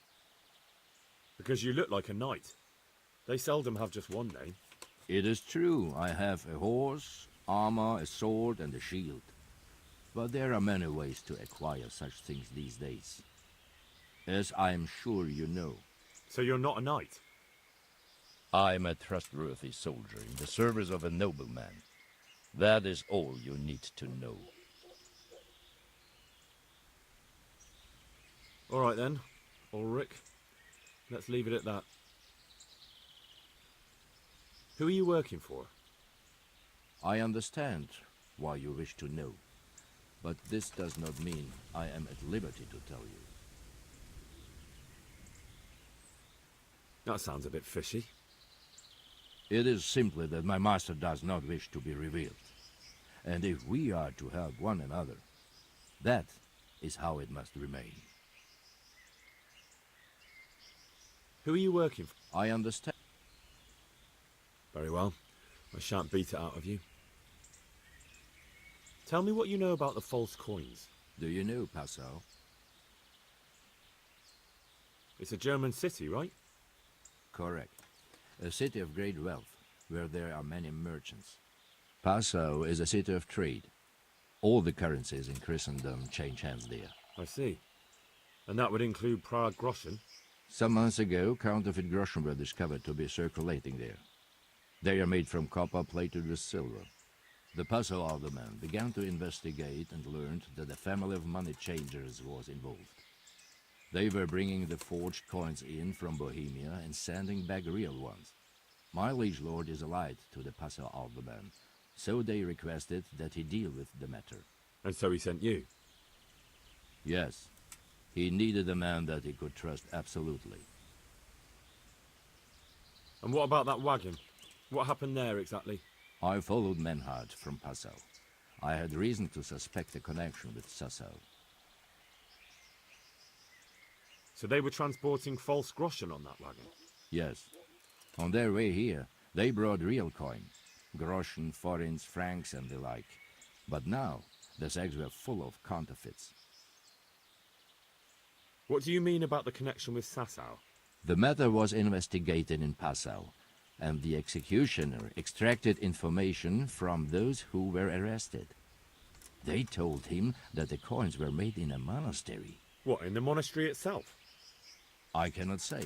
Because you look like a knight. They seldom have just one name. It is true. I have a horse, armor, a sword, and a shield. But there are many ways to acquire such things these days. As I am sure you know. So you're not a knight? I am a trustworthy soldier in the service of a nobleman. That is all you need to know. All right then, Ulrich. Let's leave it at that. Who are you working for? I understand why you wish to know. But this does not mean I am at liberty to tell you. That sounds a bit fishy. It is simply that my master does not wish to be revealed. And if we are to help one another, that is how it must remain. Who are you working for? I understand. Very well. I shan't beat it out of you. Tell me what you know about the false coins. Do you know Passau? It's a German city, right? Correct. A city of great wealth, where there are many merchants. Passau is a city of trade. All the currencies in Christendom change hands there. I see. And that would include Prague groschen? Some months ago, counterfeit groschen were discovered to be circulating there. They are made from copper plated with silver. The Passau alderman began to investigate and learned that a family of money changers was involved. They were bringing the forged coins in from Bohemia and sending back real ones. My liege lord is allied to the Passau alderman, so they requested that he deal with the matter. And so he sent you? Yes. He needed a man that he could trust absolutely. And what about that wagon? What happened there exactly? I followed Menhard from Passau. I had reason to suspect a connection with Sassau. So they were transporting false groschen on that wagon? Yes. On their way here, they brought real coin. Groschen, forints, francs, and the like. But now, the sacks were full of counterfeits. What do you mean about the connection with Sassau? The matter was investigated in Passau, and the executioner extracted information from those who were arrested. They told him that the coins were made in a monastery. What, in the monastery itself? I cannot say.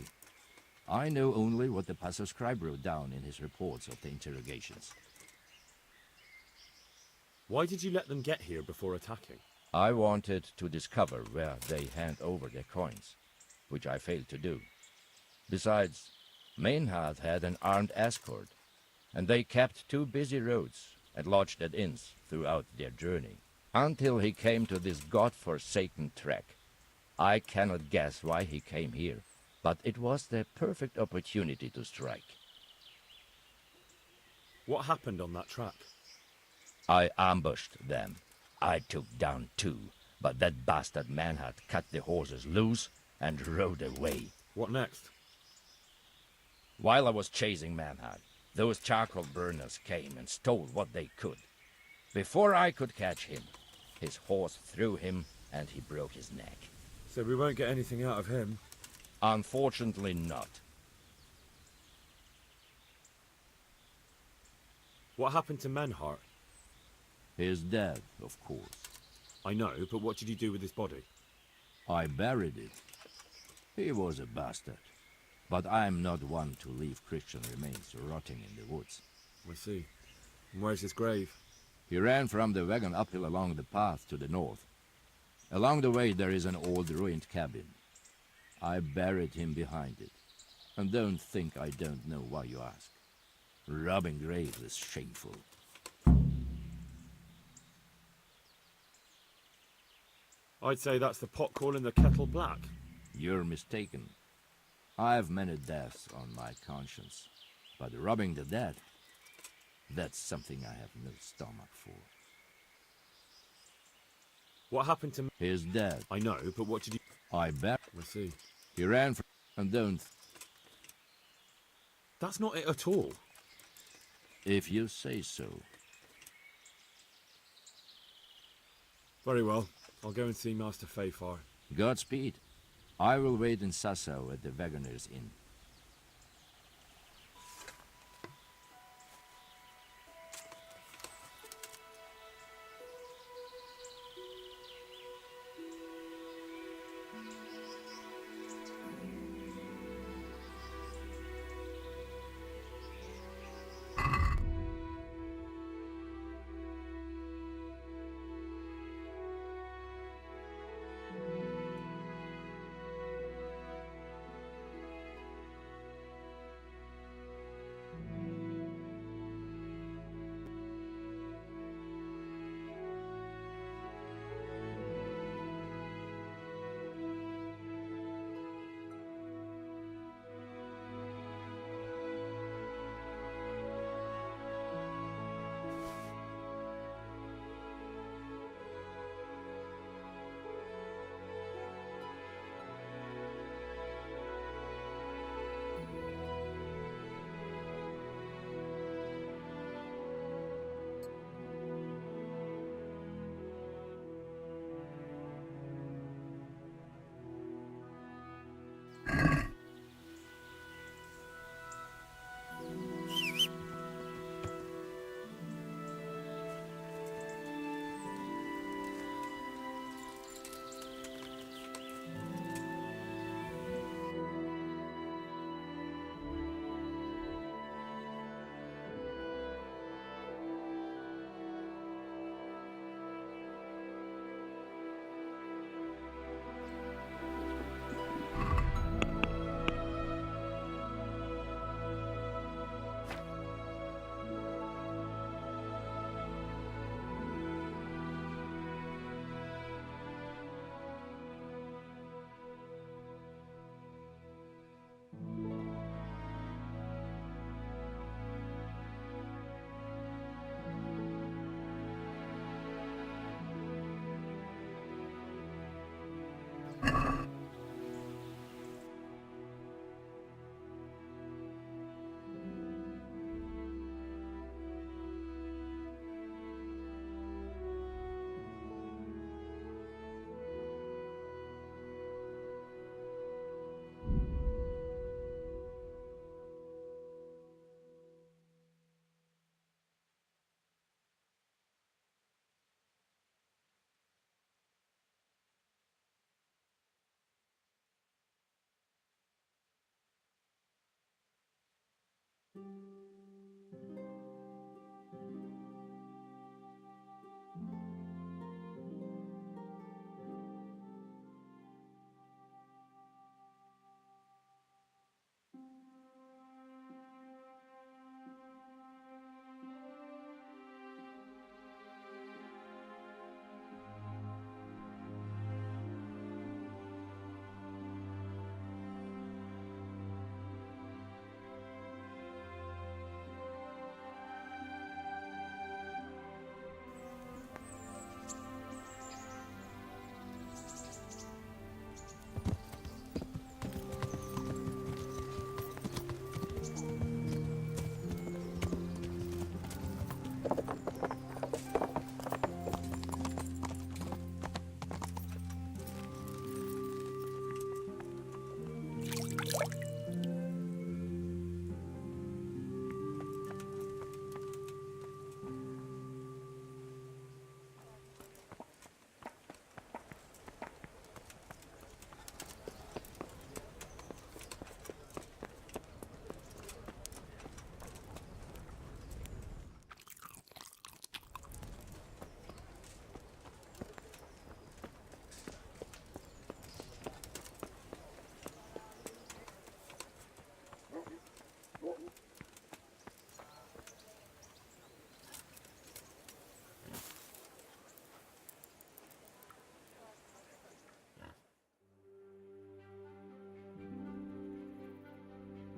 I know only what the Passau scribe wrote down in his reports of the interrogations. Why did you let them get here before attacking? I wanted to discover where they hand over their coins, which I failed to do. Besides, Maynard had an armed escort, and they kept 2 busy roads and lodged at inns throughout their journey. Until he came to this god-forsaken trek. I cannot guess why he came here, but it was the perfect opportunity to strike. What happened on that track? I ambushed them. I took down 2, but that bastard Manhut cut the horses loose and rode away. What next? While I was chasing Manhut, those charcoal burners came and stole what they could. Before I could catch him, his horse threw him and he broke his neck. So we won't get anything out of him? Unfortunately not. What happened to Menhart? He's dead, of course. I know, but what did you do with his body? I buried it. He was a bastard. But I'm not one to leave Christian remains rotting in the woods. I see. And where's his grave? He ran from the wagon uphill along the path to the north. Along the way there is an old ruined cabin. I buried him behind it. And don't think I don't know why you ask. Robbing graves is shameful. I'd say that's the pot calling the kettle black. You're mistaken. I have many deaths on my conscience, but robbing the dead, that's something I have no stomach for. What happened to... He's dead. I know, but what did you... I bet. I see. He ran from... and don't... That's not it at all. If you say so. Very well. I'll go and see Master Fayfar. Godspeed. I will wait in Sasau at the Wagoner's Inn.